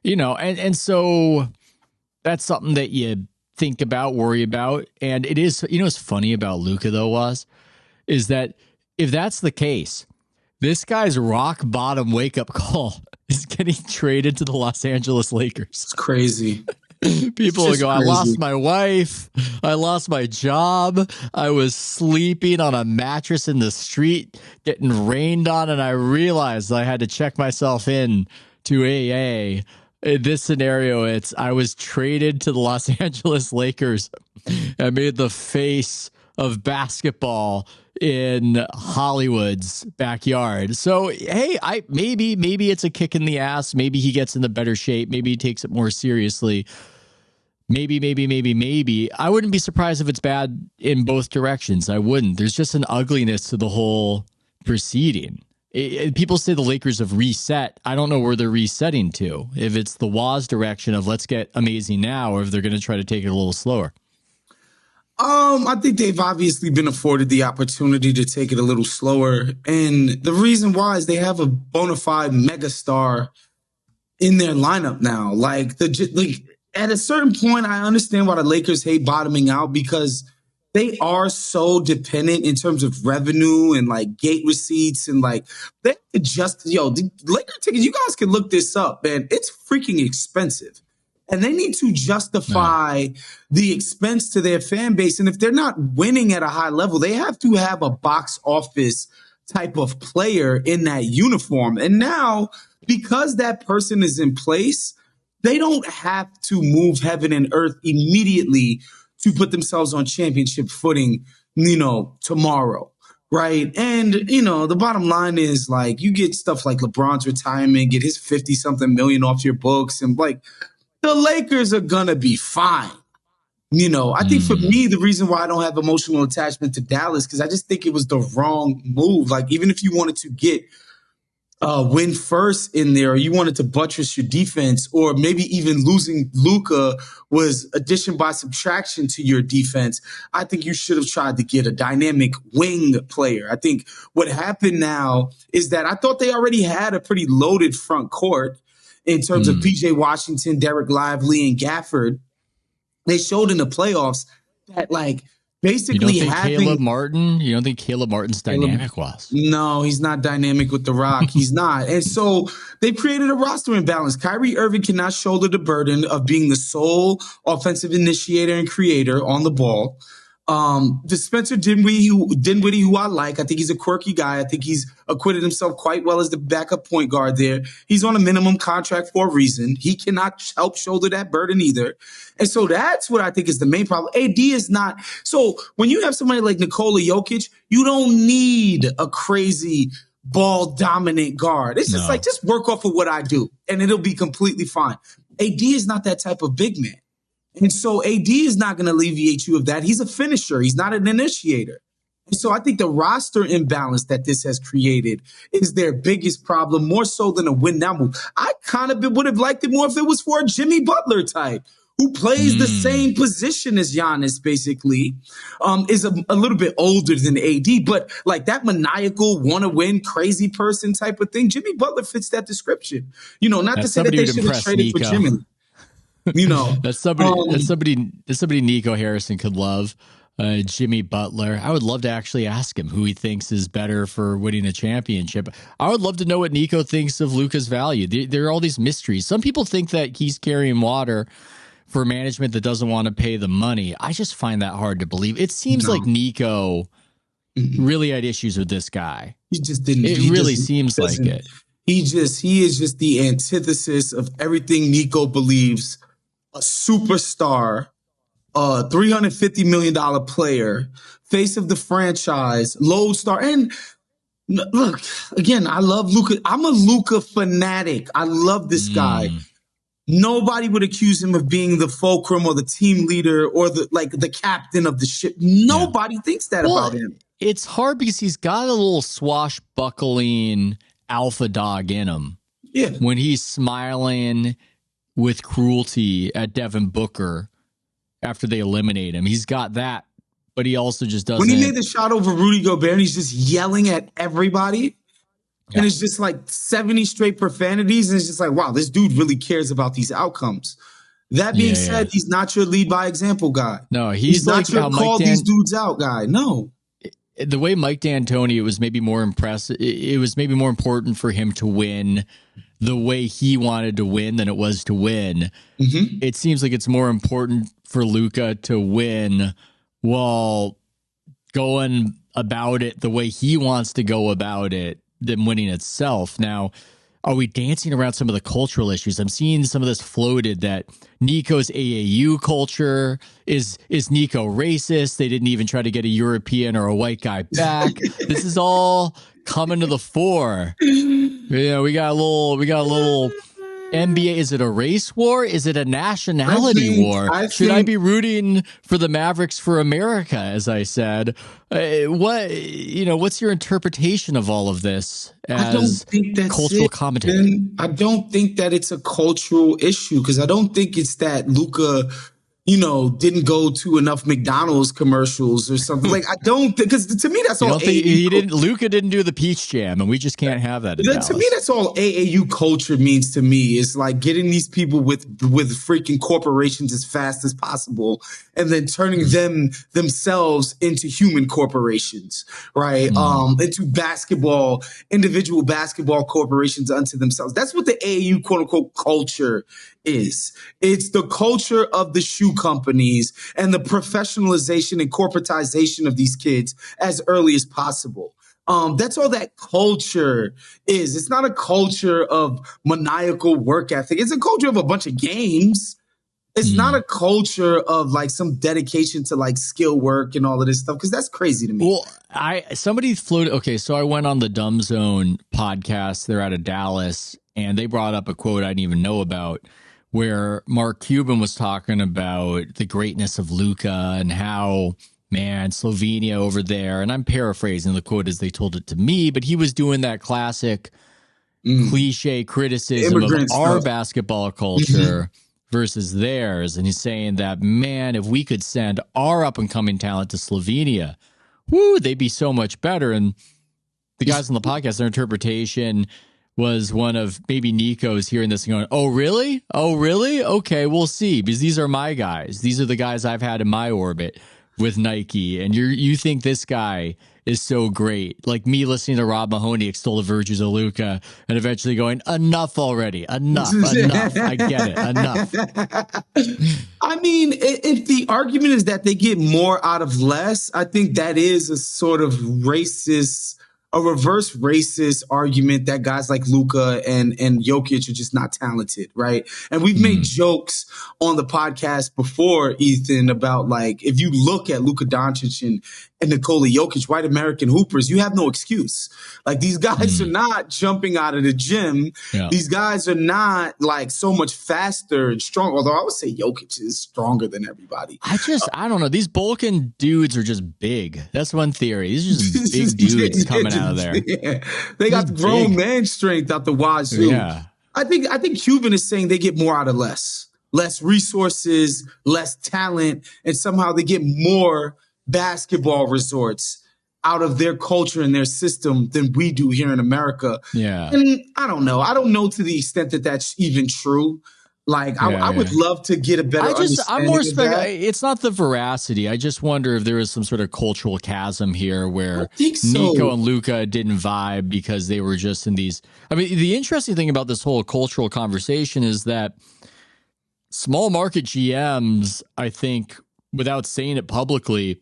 And so that's something that you think about, worry about. And it is, what's funny about Luka though is that if that's the case, this guy's rock bottom wake up call is getting traded to the Los Angeles Lakers. It's crazy. People will go, I lost my wife. I lost my job. I was sleeping on a mattress in the street, getting rained on, and I realized I had to check myself in to AA. In this scenario, I was traded to the Los Angeles Lakers and made the face of basketball in Hollywood's backyard. So, hey, maybe it's a kick in the ass. Maybe he gets into better shape. Maybe he takes it more seriously. Maybe. I wouldn't be surprised if it's bad in both directions. I wouldn't. There's just an ugliness to the whole proceeding. People say the Lakers have reset. I don't know where they're resetting to. If it's the Waz direction of let's get amazing now, or if they're going to try to take it a little slower. I think they've obviously been afforded the opportunity to take it a little slower. And the reason why is they have a bona fide megastar in their lineup now. Like at a certain point, I understand why the Lakers hate bottoming out, because they are so dependent in terms of revenue and like gate receipts, and like they just the Laker tickets. You guys can look this up, man. It's freaking expensive. And they need to justify the expense to their fan base. And if they're not winning at a high level, they have to have a box office type of player in that uniform. And now, because that person is in place, they don't have to move heaven and earth immediately to put themselves on championship footing, tomorrow. Right. And, the bottom line is, like, you get stuff like LeBron's retirement, get his 50-something million off your books, and like, the Lakers are going to be fine. I think for me, the reason why I don't have emotional attachment to Dallas, because I just think it was the wrong move. Like, even if you wanted to get win first in there, or you wanted to buttress your defense, or maybe even losing Luka was addition by subtraction to your defense, I think you should have tried to get a dynamic wing player. I think what happened now is that I thought they already had a pretty loaded front court in terms of PJ Washington, Derek Lively, and Gafford. They showed in the playoffs that, like, basically Caleb Martin? You don't think Caleb Martin's dynamic was? No, he's not dynamic with the Rock. He's not. And so they created a roster imbalance. Kyrie Irving cannot shoulder the burden of being the sole offensive initiator and creator on the ball. The Spencer Dinwiddie, who I like, I think he's a quirky guy. I think he's acquitted himself quite well as the backup point guard there. He's on a minimum contract for a reason. He cannot help shoulder that burden either. And so that's what I think is the main problem. AD is not. So when you have somebody like Nikola Jokic, you don't need a crazy ball dominant guard. It's just like, just work off of what I do and it'll be completely fine. AD is not that type of big man. And so AD is not going to alleviate you of that. He's a finisher. He's not an initiator. And so I think the roster imbalance that this has created is their biggest problem, more so than a win now move. I kind of would have liked it more if it was for a Jimmy Butler type, who plays the same position as Giannis, basically, is a little bit older than AD, but like that maniacal, want-to-win, crazy person type of thing. Jimmy Butler fits that description. Not to say that they should have traded for Jimmy. That's somebody Nico Harrison could love. Jimmy Butler. I would love to actually ask him who he thinks is better for winning a championship. I would love to know what Nico thinks of Luka's value. There are all these mysteries. Some people think that he's carrying water for management that doesn't want to pay the money. I just find that hard to believe. It seems like Nico really had issues with this guy. He just didn't. It really seems like it. He is just the antithesis of everything Nico believes. A superstar, a $350 million player, face of the franchise, lodestar. And look, again, I love Luka. I'm a Luka fanatic. I love this guy. Nobody would accuse him of being the fulcrum or the team leader or the captain of the ship. Nobody thinks that about him. It's hard because he's got a little swashbuckling alpha dog in him. Yeah. When he's smiling with cruelty at Devin Booker after they eliminate him. He's got that, but he also just doesn't. When he made the shot over Rudy Gobert and he's just yelling at everybody, and it's just like 70 straight profanities, and it's just like, wow, this dude really cares about these outcomes. That being said, he's not your lead by example guy. No, he's not your call these dudes out guy. No. The way Mike D'Antoni, it was maybe more impressive. It was maybe more important for him to win the way he wanted to win than it was to win. It seems like it's more important for Luka to win while going about it the way he wants to go about it than winning itself. Now, are we dancing around some of the cultural issues? I'm seeing some of this floated that Nico's AAU culture is Nico racist. They didn't even try to get a European or a white guy back. This is all coming to the fore. Yeah, we got a little NBA. Is it a race war? Is it a nationality war? Should I be rooting for the Mavericks for America, as I said? What's your interpretation of all of this as cultural commentary? I don't think that it's a cultural issue, because I don't think it's that Luka didn't go to enough McDonald's commercials or something. Like, I don't, because to me, that's all AAU. Luka didn't do the peach jam, and we just can't have that in Dallas. To me, that's all AAU culture means to me. It's like getting these people with freaking corporations as fast as possible and then turning themselves into human corporations, right? Into individual basketball corporations unto themselves. That's what the AAU quote unquote culture is. It's the culture of the shoe companies and the professionalization and corporatization of these kids as early as possible. That's all that culture is. It's not a culture of maniacal work ethic. It's a culture of a bunch of games. It's not a culture of like some dedication to like skill work and all of this stuff, because that's crazy to me. Well, somebody floated. Okay, so I went on the Dumb Zone podcast. They're out of Dallas, and they brought up a quote I didn't even know about, where Mark Cuban was talking about the greatness of Luka and how, man, Slovenia over there, and I'm paraphrasing the quote as they told it to me, but he was doing that classic cliche criticism of our basketball culture versus theirs. And he's saying that, man, if we could send our up-and-coming talent to Slovenia, they'd be so much better. And the guys on the podcast, their interpretation was one of maybe Nico's hearing this and going, oh, really? Oh, really? Okay, we'll see. Because these are my guys. These are the guys I've had in my orbit with Nike. And you think this guy is so great. Like me listening to Rob Mahoney extol the virtues of Luka and eventually going, enough already. Enough. I get it. Enough. I mean, if the argument is that they get more out of less, I think that is a sort of a reverse racist argument that guys like Luka and Jokic are just not talented, right? And we've made jokes on the podcast before, Ethan, about like, if you look at LukaDoncic and Nikola Jokic, white American hoopers, you have no excuse. Like, these guys are not jumping out of the gym. Yeah. These guys are not like so much faster and strong. Although I would say Jokic is stronger than everybody. I don't know. These Balkan dudes are just big. That's one theory. These are just big dudes coming out of there. Yeah. They got grown man strength out the wazoo. Yeah. I think Cuban is saying they get more out of less resources, less talent, and somehow they get more basketball resorts out of their culture and their system than we do here in America. Yeah. And I don't know. I don't know to the extent that that's even true. Like, I would love to get a better understanding of that. It's not the veracity. I just wonder if there is some sort of cultural chasm here where Nico and Luka didn't vibe because they were just in these. I mean, the interesting thing about this whole cultural conversation is that small market GMs, I think, without saying it publicly,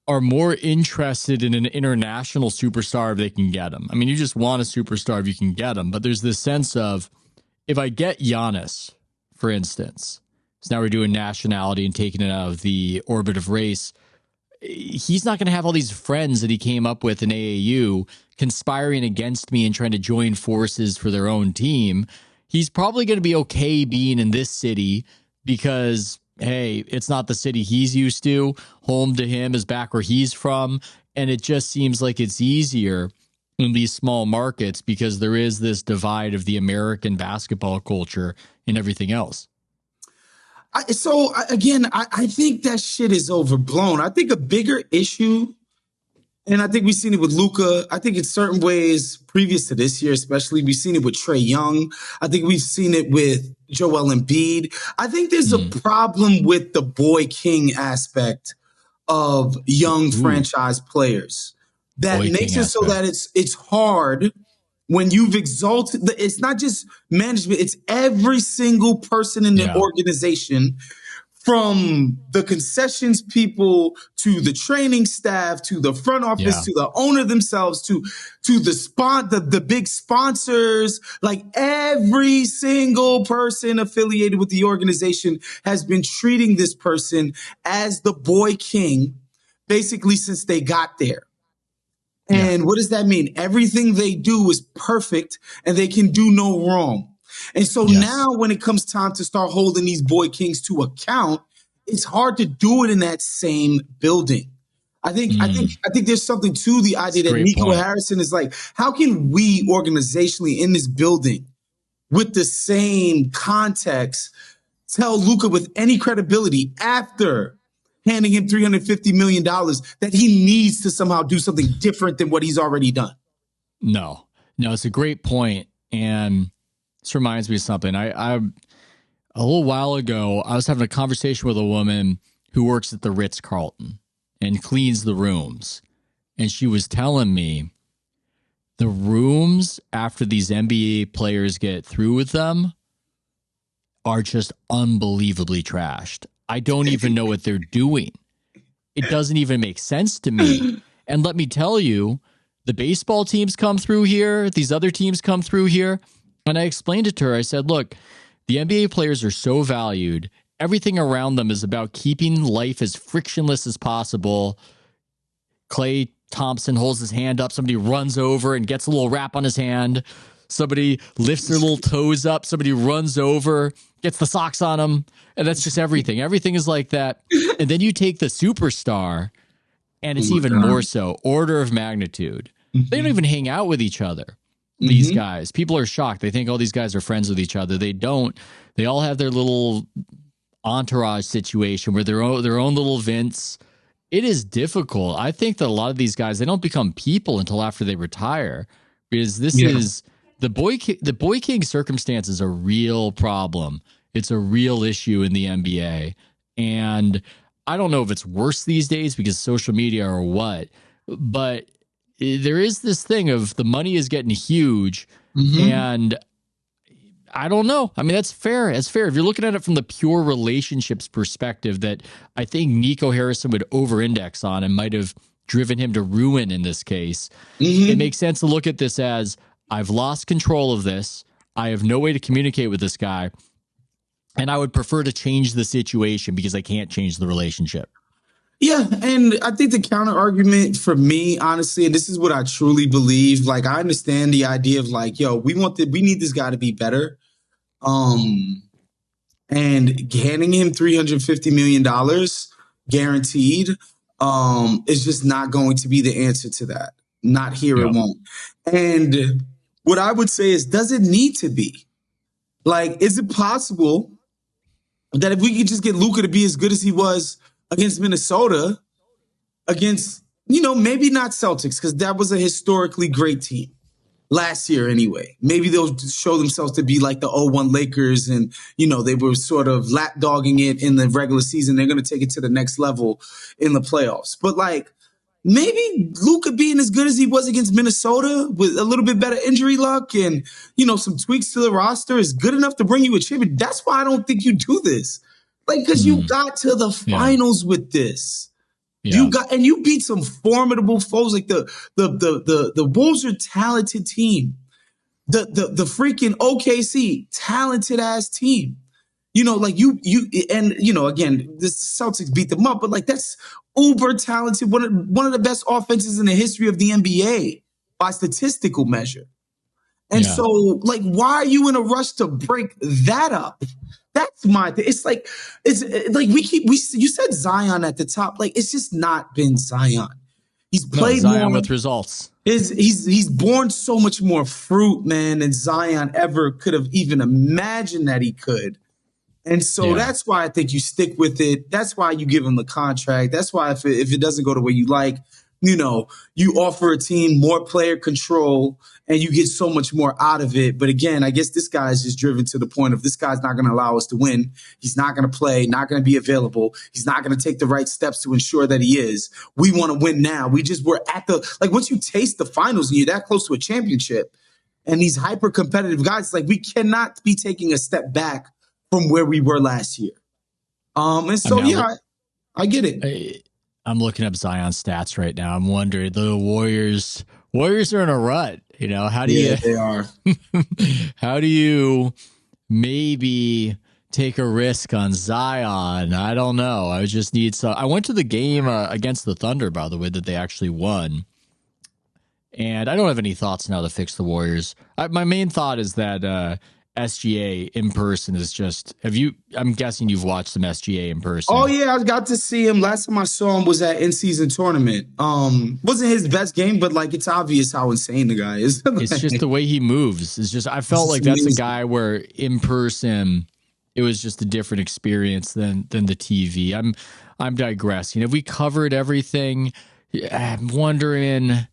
are more interested in an international superstar if they can get him. I mean, you just want a superstar if you can get him. But there's this sense of, if I get Giannis, for instance, so now we're doing nationality and taking it out of the orbit of race, he's not going to have all these friends that he came up with in AAU conspiring against me and trying to join forces for their own team. He's probably going to be okay being in this city because, hey, it's not the city he's used to. Home to him is back where he's from. And it just seems like it's easier in these small markets because there is this divide of the American basketball culture and everything else. I think that shit is overblown. I think a bigger issue, and I think we've seen it with Luka, I think in certain ways previous to this year, especially, we've seen it with Trae Young. I think we've seen it with Joel Embiid. I think there's a problem with the boy king aspect of young franchise players. That makes it so that it's hard when you've exalted. It's not just management; it's every single person in the organization, from the concessions people to the training staff to the front office to the owner themselves to the big sponsors. Like, every single person affiliated with the organization has been treating this person as the boy king, basically since they got there. And what does that mean? Everything they do is perfect and they can do no wrong. And so now when it comes time to start holding these boy kings to account, it's hard to do it in that same building. I think there's something to the idea that Nico Harrison is like, how can we organizationally in this building with the same context tell Luka with any credibility after handing him $350 million that he needs to somehow do something different than what he's already done? No, it's a great point. And this reminds me of something. I a little while ago, I was having a conversation with a woman who works at the Ritz-Carlton and cleans the rooms. And she was telling me the rooms after these NBA players get through with them are just unbelievably trashed. I don't even know what they're doing. It doesn't even make sense to me. And let me tell you, the baseball teams come through here. These other teams come through here. And I explained it to her. I said, look, the NBA players are so valued. Everything around them is about keeping life as frictionless as possible. Klay Thompson holds his hand up. Somebody runs over and gets a little wrap on his hand. Somebody lifts their little toes up. Somebody runs over, gets the socks on them. And that's just everything. Everything is like that. And then you take the superstar, and it's even more so. Order of magnitude. They don't even hang out with each other. These guys. People are shocked. They think all these guys are friends with each other. They don't. They all have their little entourage situation where their own little Vince. It is difficult. I think that a lot of these guys, they don't become people until after they retire, because this is the boy king circumstance is a real problem. It's a real issue in the NBA. And I don't know if it's worse these days because social media or what, but there is this thing of the money is getting huge, and I don't know. I mean, that's fair. That's fair. If you're looking at it from the pure relationships perspective that I think Nico Harrison would over-index on and might have driven him to ruin in this case, it makes sense to look at this as, I've lost control of this. I have no way to communicate with this guy, and I would prefer to change the situation because I can't change the relationship. Yeah, and I think the counter argument for me, honestly, and this is what I truly believe, like, I understand the idea of like, yo, we need this guy to be better. And handing him $350 million guaranteed is just not going to be the answer to that. Not here, it won't. And what I would say is, does it need to be? Like, is it possible that if we could just get Luka to be as good as he was against Minnesota, against, maybe not Celtics, because that was a historically great team last year anyway. Maybe they'll show themselves to be like the 0-1 Lakers and, they were sort of lapdogging it in the regular season. They're going to take it to the next level in the playoffs. But like, maybe Luka being as good as he was against Minnesota with a little bit better injury luck and, some tweaks to the roster is good enough to bring you a championship. That's why I don't think you do this. Like, because you got to the finals with this. Yeah. You beat some formidable foes. Like the Wolves are a talented team. The freaking OKC, talented ass team. Again, the Celtics beat them up, but like, that's uber talented. One of the best offenses in the history of the NBA by statistical measure. And so, like, why are you in a rush to break that up? That's my thing. It's like you said Zion at the top. Like, it's just not been Zion. He's played Zion more with results. He's born so much more fruit, man, than Zion ever could have even imagined that he could. And so that's why I think you stick with it. That's why you give him the contract. That's why if it doesn't go the way you like, you offer a team more player control and you get so much more out of it. But again, I guess this guy is just driven to the point of this guy's not going to allow us to win. He's not going to play, not going to be available. He's not going to take the right steps to ensure that he is. We want to win now. We're at once you taste the finals and you're that close to a championship and these hyper competitive guys, like, we cannot be taking a step back from where we were last year. And so, I get it. I'm looking up Zion's stats right now. I'm wondering, the Warriors are in a rut. How do you? They are. How do you maybe take a risk on Zion? I don't know. I just need some. I went to the game against the Thunder, by the way, that they actually won. And I don't have any thoughts now to fix the Warriors. My main thought is that SGA in person is just, I'm guessing you've watched some SGA in person. Oh yeah, I got to see him. Last time I saw him was at in-season tournament. Wasn't his best game, but like, it's obvious how insane the guy is. It's just the way he moves. It's just, I felt like that's a guy where in person it was just a different experience than the TV. I'm digressing. Have we covered everything? I'm wondering.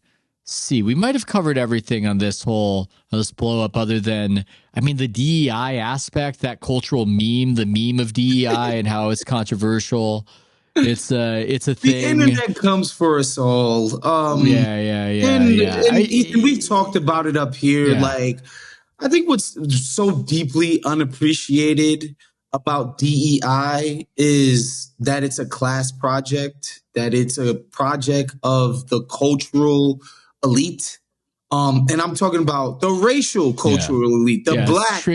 See, we might have covered everything on this blow up, other than, I mean, the DEI aspect, that cultural meme, the meme of DEI and how it's controversial. It's a thing. The internet comes for us all. And we've talked about it up here. Yeah. Like, I think what's so deeply unappreciated about DEI is that it's a class project, that it's a project of the cultural elite. And I'm talking about the racial cultural elite, the Black,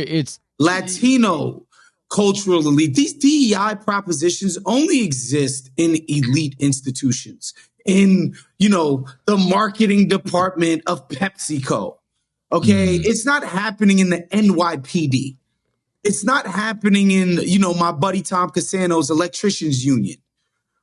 Latino cultural elite. These DEI propositions only exist in elite institutions, in, the marketing department of PepsiCo. Okay. It's not happening in the NYPD. It's not happening in, my buddy Tom Casano's electricians union.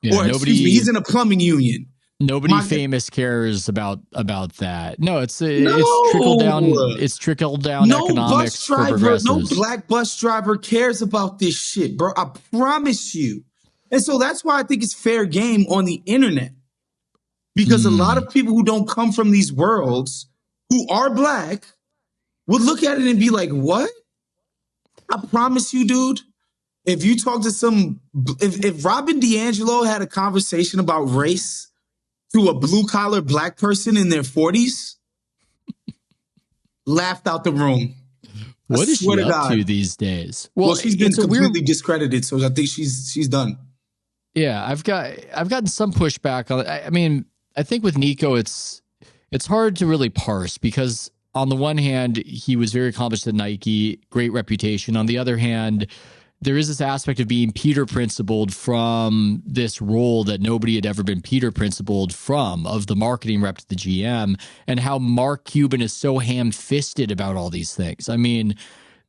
Yeah, or he's in a plumbing union. Nobody famous cares about that. No, it's trickled down. It's trickled down economics for progressives. No black bus driver cares about this shit, bro. I promise you. And so that's why I think it's fair game on the internet, because a lot of people who don't come from these worlds, who are black, would look at it and be like, "What?" I promise you, dude. If you talk to if Robin DiAngelo had a conversation about race to a blue-collar black person in their 40s, laughed out the room. What is she up to these days? Well, she's been completely discredited, so I think she's done. Yeah, I've gotten some pushback on it. I mean, I think with Nico, it's hard to really parse, because on the one hand, he was very accomplished at Nike, great reputation. On the other hand, there is this aspect of being Peter principled from this role that nobody had ever been Peter principled from, of the marketing rep to the GM, and how Mark Cuban is so ham-fisted about all these things. I mean,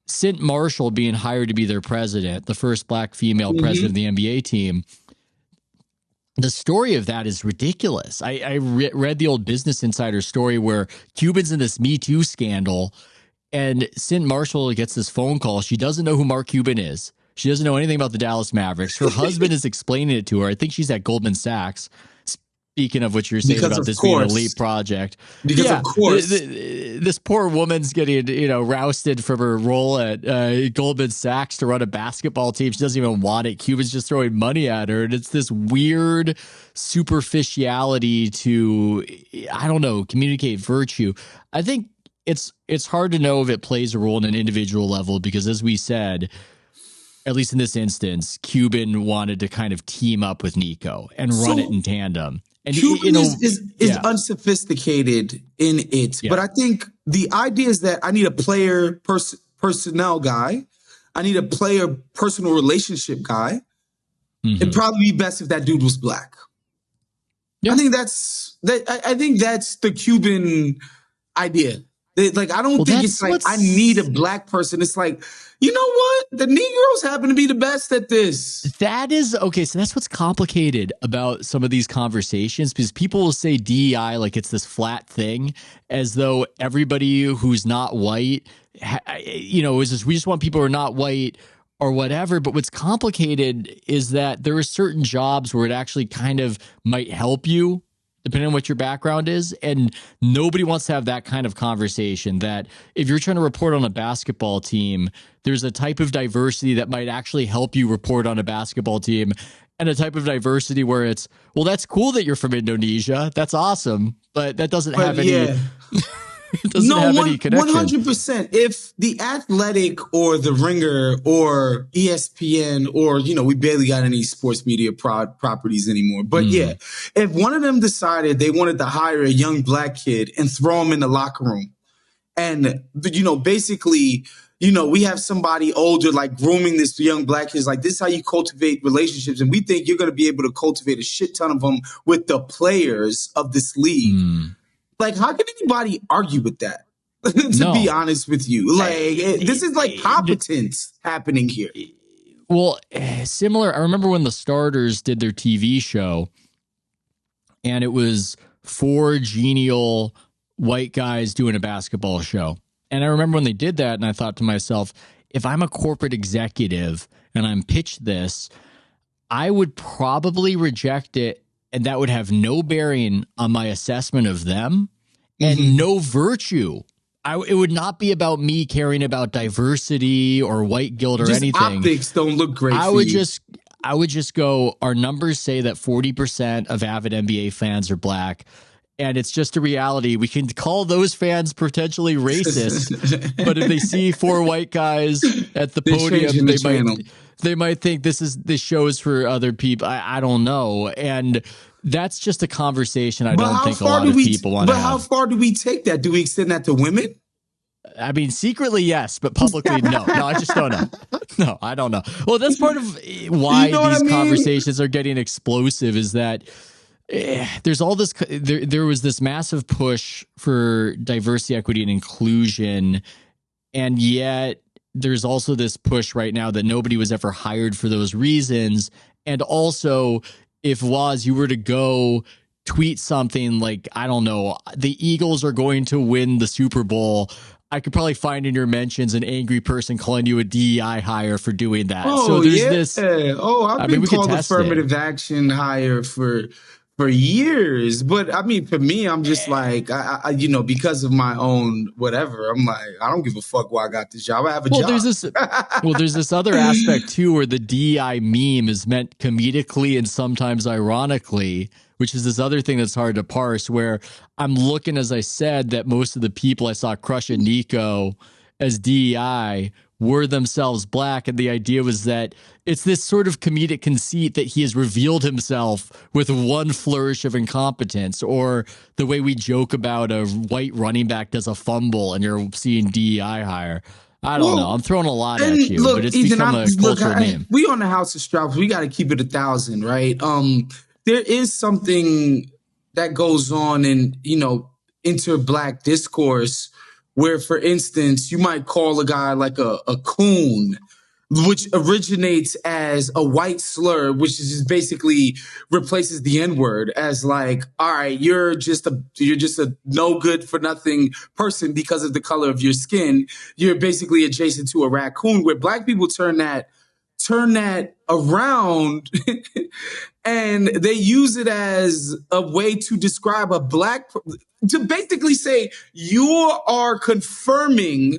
Cint Marshall being hired to be their president, the first black female president of the NBA team, the story of that is ridiculous. I read the old Business Insider story where Cuban's in this Me Too scandal, and Cint Marshall gets this phone call. She doesn't know who Mark Cuban is. She doesn't know anything about the Dallas Mavericks. Her husband is explaining it to her. I think she's at Goldman Sachs. Speaking of what you're saying about this being an elite project. Because of course. This poor woman's getting, rousted from her role at Goldman Sachs to run a basketball team. She doesn't even want it. Cuban's just throwing money at her. And it's this weird superficiality to, I don't know, communicate virtue. I think it's hard to know if it plays a role in an individual level, because as we said, at least in this instance, Cuban wanted to kind of team up with Nico and run it in tandem. And Cuban is unsophisticated in it. Yeah. But I think the idea is that I need a player personnel guy. I need a player personal relationship guy. It'd probably be best if that dude was black. Yeah. I think that's the Cuban idea. Like, I don't think it's like I need a black person. It's like, you know what? The Negroes happen to be the best at this. That is okay. So that's what's complicated about some of these conversations, because people will say DEI like it's this flat thing, as though everybody who's not white, is this, we just want people who are not white or whatever. But what's complicated is that there are certain jobs where it actually kind of might help you, depending on what your background is. And nobody wants to have that kind of conversation, that if you're trying to report on a basketball team, there's a type of diversity that might actually help you report on a basketball team, and a type of diversity where it's, well, that's cool that you're from Indonesia. That's awesome. But that doesn't have any... Yeah. It doesn't have any connection. 100%. If the Athletic or the Ringer or ESPN or, we barely got any sports media properties anymore. But yeah, if one of them decided they wanted to hire a young black kid and throw him in the locker room, and, basically, we have somebody older, like, grooming this young black kid, like, this is how you cultivate relationships. And we think you're going to be able to cultivate a shit ton of them with the players of this league. Like, how can anybody argue with that? To be honest with you, like, this is like competence happening here. Well, similar. I remember when the Starters did their TV show, and it was 4 genial white guys doing a basketball show. And I remember when they did that, and I thought to myself, if I'm a corporate executive and I'm pitched this, I would probably reject it, and that would have no bearing on my assessment of them and no virtue. It would not be about me caring about diversity or white guilt or anything. Optics don't look great. I would just go, our numbers say that 40% of avid NBA fans are black. And it's just a reality. We can call those fans potentially racist, but if they see 4 white guys at the podium, they might think this show is for other people. I don't know. And that's just a conversation I don't think a lot of people want to have. But how far do we take that? Do we extend that to women? I mean, secretly, yes, but publicly, no. No, I just don't know. No, I don't know. Well, that's part of why these conversations are getting explosive, is that there's all this, there was this massive push for diversity, equity, and inclusion. And yet there's also this push right now that nobody was ever hired for those reasons. And also, if Woz, you were to go tweet something like, I don't know, the Eagles are going to win the Super Bowl, I could probably find in your mentions an angry person calling you a DEI hire for doing that. Oh, so there's this. Oh, I've been called affirmative action hire for years. But I mean, for me, I'm just like, I because of my own whatever, I'm like, I don't give a fuck why I got this job. I have a job. There's this other aspect too, where the DEI meme is meant comedically and sometimes ironically, which is this other thing that's hard to parse, where I'm looking, as I said, that most of the people I saw crushing Nico as DEI were themselves black. And the idea was that it's this sort of comedic conceit that he has revealed himself with one flourish of incompetence, or the way we joke about a white running back does a fumble and you're seeing DEI hire. I don't know. I'm throwing a lot at you, look, but it's Ethan, become a cultural meme. We on the House of Strauss. We got to keep it 1,000, right? There is something that goes on in, inter-black discourse where, for instance, you might call a guy like a coon, which originates as a white slur, which is just basically replaces the N-word as like, all right, you're just a no good for nothing person because of the color of your skin. You're basically adjacent to a raccoon, where black people turn that around and they use it as a way to describe to basically say you are confirming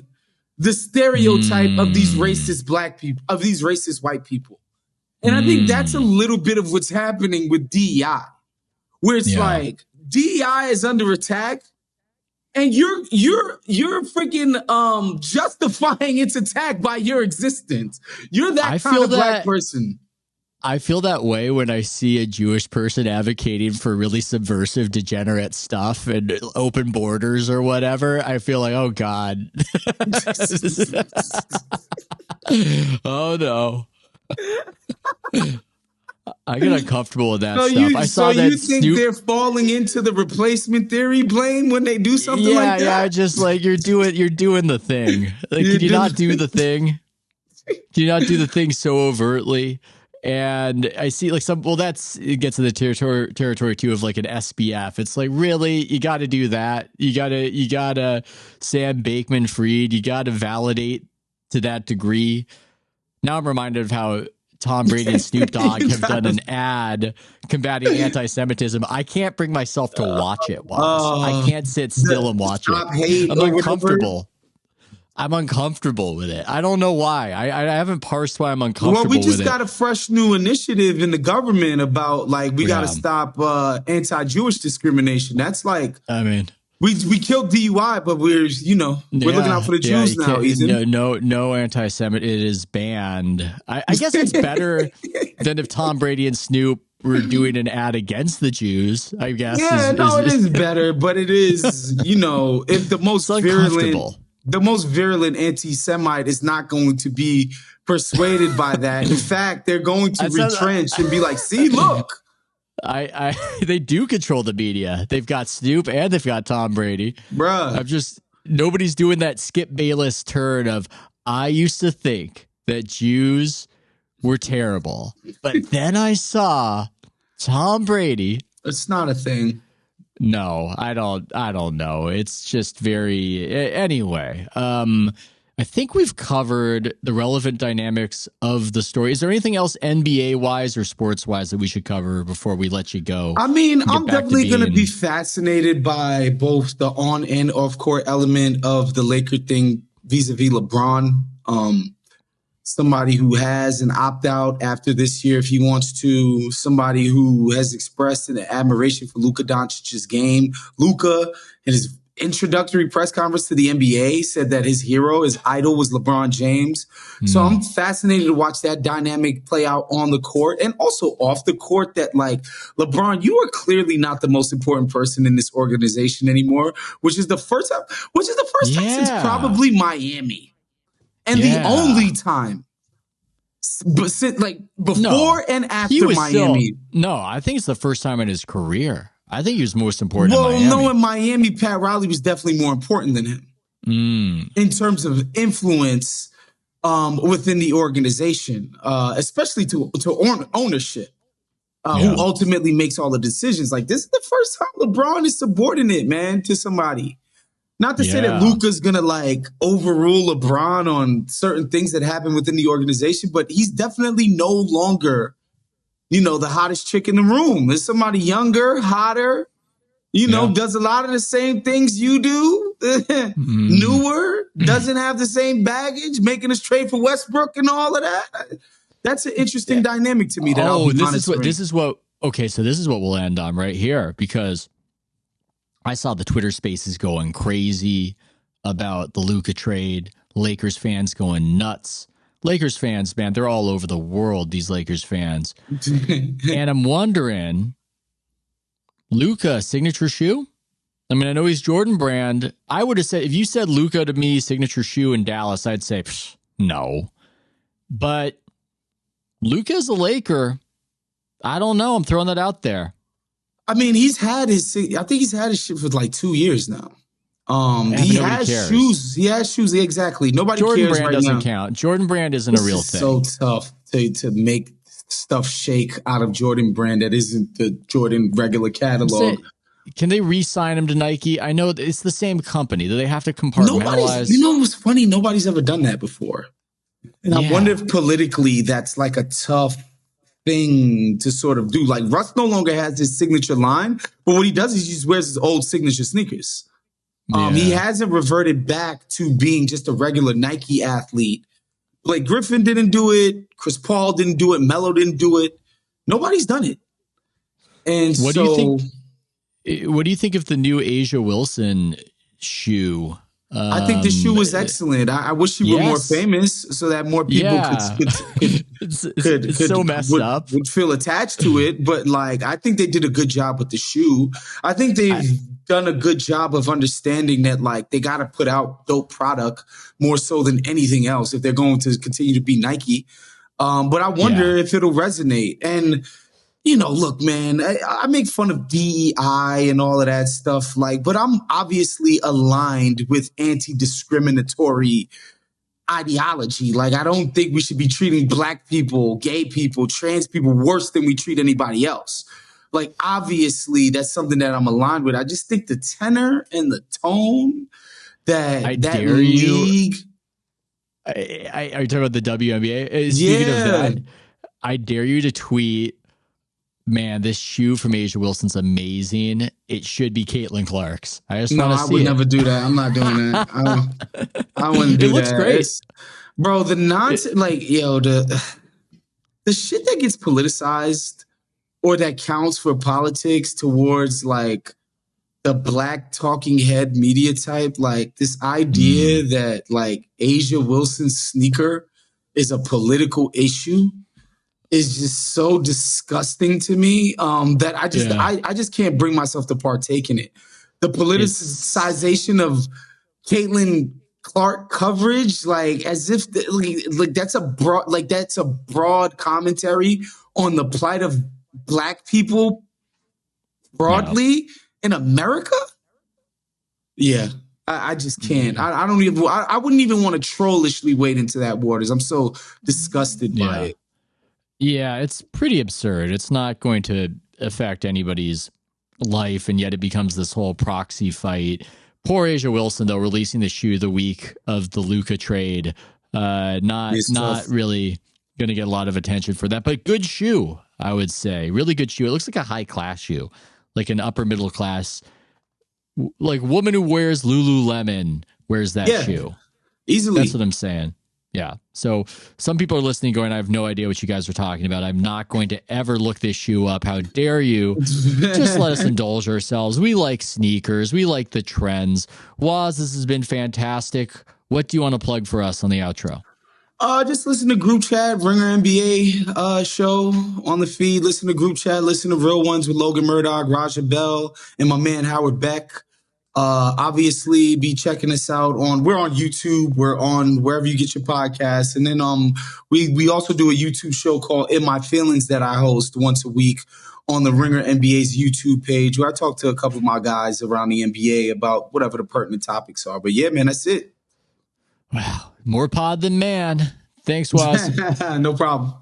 the stereotype of these racist black people, of these racist white people. And I think that's a little bit of what's happening with DEI, where it's like DEI is under attack and you're freaking justifying its attack by your existence. You're that kind of black person. I feel that way when I see a Jewish person advocating for really subversive, degenerate stuff and open borders or whatever. I feel like, oh God. Oh no. I get uncomfortable with that stuff. You think they're falling into the replacement theory blame when they do something like that? Yeah, just like you're doing the thing. Like, can you not do the thing? Can you not do the thing so overtly? And I see like it gets to the territory too of like an SBF. It's like, really, you got to do that. You gotta Sam Bankman-Fried. You got to validate to that degree. Now I'm reminded of how Tom Brady and Snoop Dogg have done an ad combating anti-Semitism. I can't bring myself to watch it. I can't sit still and watch it. I'm uncomfortable. I'm uncomfortable with it. I don't know why. I haven't parsed why I'm uncomfortable with it. Well, we just got a fresh new initiative in the government about like we got to stop anti-Jewish discrimination. That's like, I mean, we killed DUI, but we're looking out for the Jews now. Ethan. No anti-Semit. It is banned. I guess it's better than if Tom Brady and Snoop were doing an ad against the Jews. I guess. Yeah, it is better, but it is if the most virulent. The most virulent anti-Semite is not going to be persuaded by that. In fact, they're going to retrench and be like, see, look. They do control the media. They've got Snoop and they've got Tom Brady. Bruh. Nobody's doing that Skip Bayless turn of, I used to think that Jews were terrible. But then I saw Tom Brady. It's not a thing. No, I don't know. It's just very, anyway. I think we've covered the relevant dynamics of the story. Is there anything else NBA wise or sports wise that we should cover before we let you go? I mean, I'm definitely going to be fascinated by both the on and off court element of the Laker thing vis-a-vis LeBron. Somebody who has an opt-out after this year if he wants to, somebody who has expressed an admiration for Luka Doncic's game. Luka, in his introductory press conference to the NBA, said that his hero, his idol, was LeBron James. So I'm fascinated to watch that dynamic play out on the court and also off the court, that like, LeBron, you are clearly not the most important person in this organization anymore, which is the first time since probably Miami. And the only time, but like before and after Miami. I think it's the first time in his career. I think he was most important in Miami. No, in Miami, Pat Riley was definitely more important than him in terms of influence within the organization, especially to ownership, who ultimately makes all the decisions. Like, this is the first time LeBron is subordinate, man, to somebody. Not to say that Luka's going to like overrule LeBron on certain things that happen within the organization, but he's definitely no longer, the hottest chick in the room. There's somebody younger, hotter, does a lot of the same things you do, newer, doesn't have the same baggage, making us trade for Westbrook and all of that. That's an interesting dynamic to me. This is what we'll end on right here, because I saw the Twitter spaces going crazy about the Luka trade. Lakers fans going nuts. Lakers fans, man, they're all over the world, these Lakers fans. And I'm wondering, Luka, signature shoe? I mean, I know he's Jordan brand. I would have said, if you said Luka to me, signature shoe in Dallas, I'd say, no. But Luka's a Laker. I don't know. I'm throwing that out there. I mean, he's had his shit for like 2 years now. He has shoes. He has shoes. Exactly. Nobody Jordan cares Brand right doesn't now. count. Jordan Brand isn't a real thing. So tough to make stuff shake out of Jordan Brand that isn't the Jordan regular catalog. Can they re-sign him to Nike? I know it's the same company. Do they have to compartmentalize? What's funny? Nobody's ever done that before. And I wonder if politically that's like a tough thing to sort of do. Like, Russ no longer has his signature line, but what he does is he just wears his old signature sneakers. He hasn't reverted back to being just a regular Nike athlete. Blake Griffin didn't do it. Chris Paul didn't do it. Melo didn't do it. Nobody's done it. And what do you think of the new Asia Wilson shoe? I think the shoe was excellent. I wish he were more famous so that more people could so messed up. Would feel attached to it. But like, I think they did a good job with the shoe. I think they've done a good job of understanding that like they got to put out dope product more so than anything else if they're going to continue to be Nike. But I wonder if it'll resonate. And look, man, I make fun of DEI and all of that stuff, but I'm obviously aligned with anti-discriminatory ideology. Like, I don't think we should be treating Black people, gay people, trans people worse than we treat anybody else. Like, obviously, that's something that I'm aligned with. I just think the tenor and the tone that league. Are you talking about the WNBA? Speaking of that, I dare you to tweet, man, this shoe from Asia Wilson's amazing. It should be Caitlin Clark's. I would never do that. I'm not doing that. I wouldn't do that. It looks great. Bro, the nonsense, the shit that gets politicized or that counts for politics towards like the Black talking head media type, like this idea that like Asia Wilson's sneaker is a political issue is just so disgusting to me that I just can't bring myself to partake in it. The politicization of Caitlin Clark coverage, like as if that's a broad commentary on the plight of Black people broadly in America. Yeah. I just can't. I wouldn't even want to trollishly wade into that waters. I'm so disgusted by it. Yeah, it's pretty absurd. It's not going to affect anybody's life, and yet it becomes this whole proxy fight. Poor Asia Wilson, though, releasing the shoe the week of the Luka trade. Not really going to get a lot of attention for that, but good shoe, I would say. Really good shoe. It looks like a high-class shoe, like an upper middle class, like woman who wears Lululemon wears that shoe. Easily. That's what I'm saying. Yeah. So some people are listening going, I have no idea what you guys are talking about. I'm not going to ever look this shoe up. How dare you? Just let us indulge ourselves. We like sneakers. We like the trends. Waz, this has been fantastic. What do you want to plug for us on the outro? Just listen to Group Chat, Ringer NBA show on the feed. Listen to Group Chat. Listen to Real Ones with Logan Murdoch, Raja Bell, and my man Howard Beck. Obviously be checking us out we're on YouTube, we're on wherever you get your podcasts. And then, we also do a YouTube show called In My Feelings that I host once a week on the Ringer NBA's YouTube page, where I talk to a couple of my guys around the NBA about whatever the pertinent topics are. But yeah, man, that's it. Wow. More pod than man. Thanks, Waz. No problem.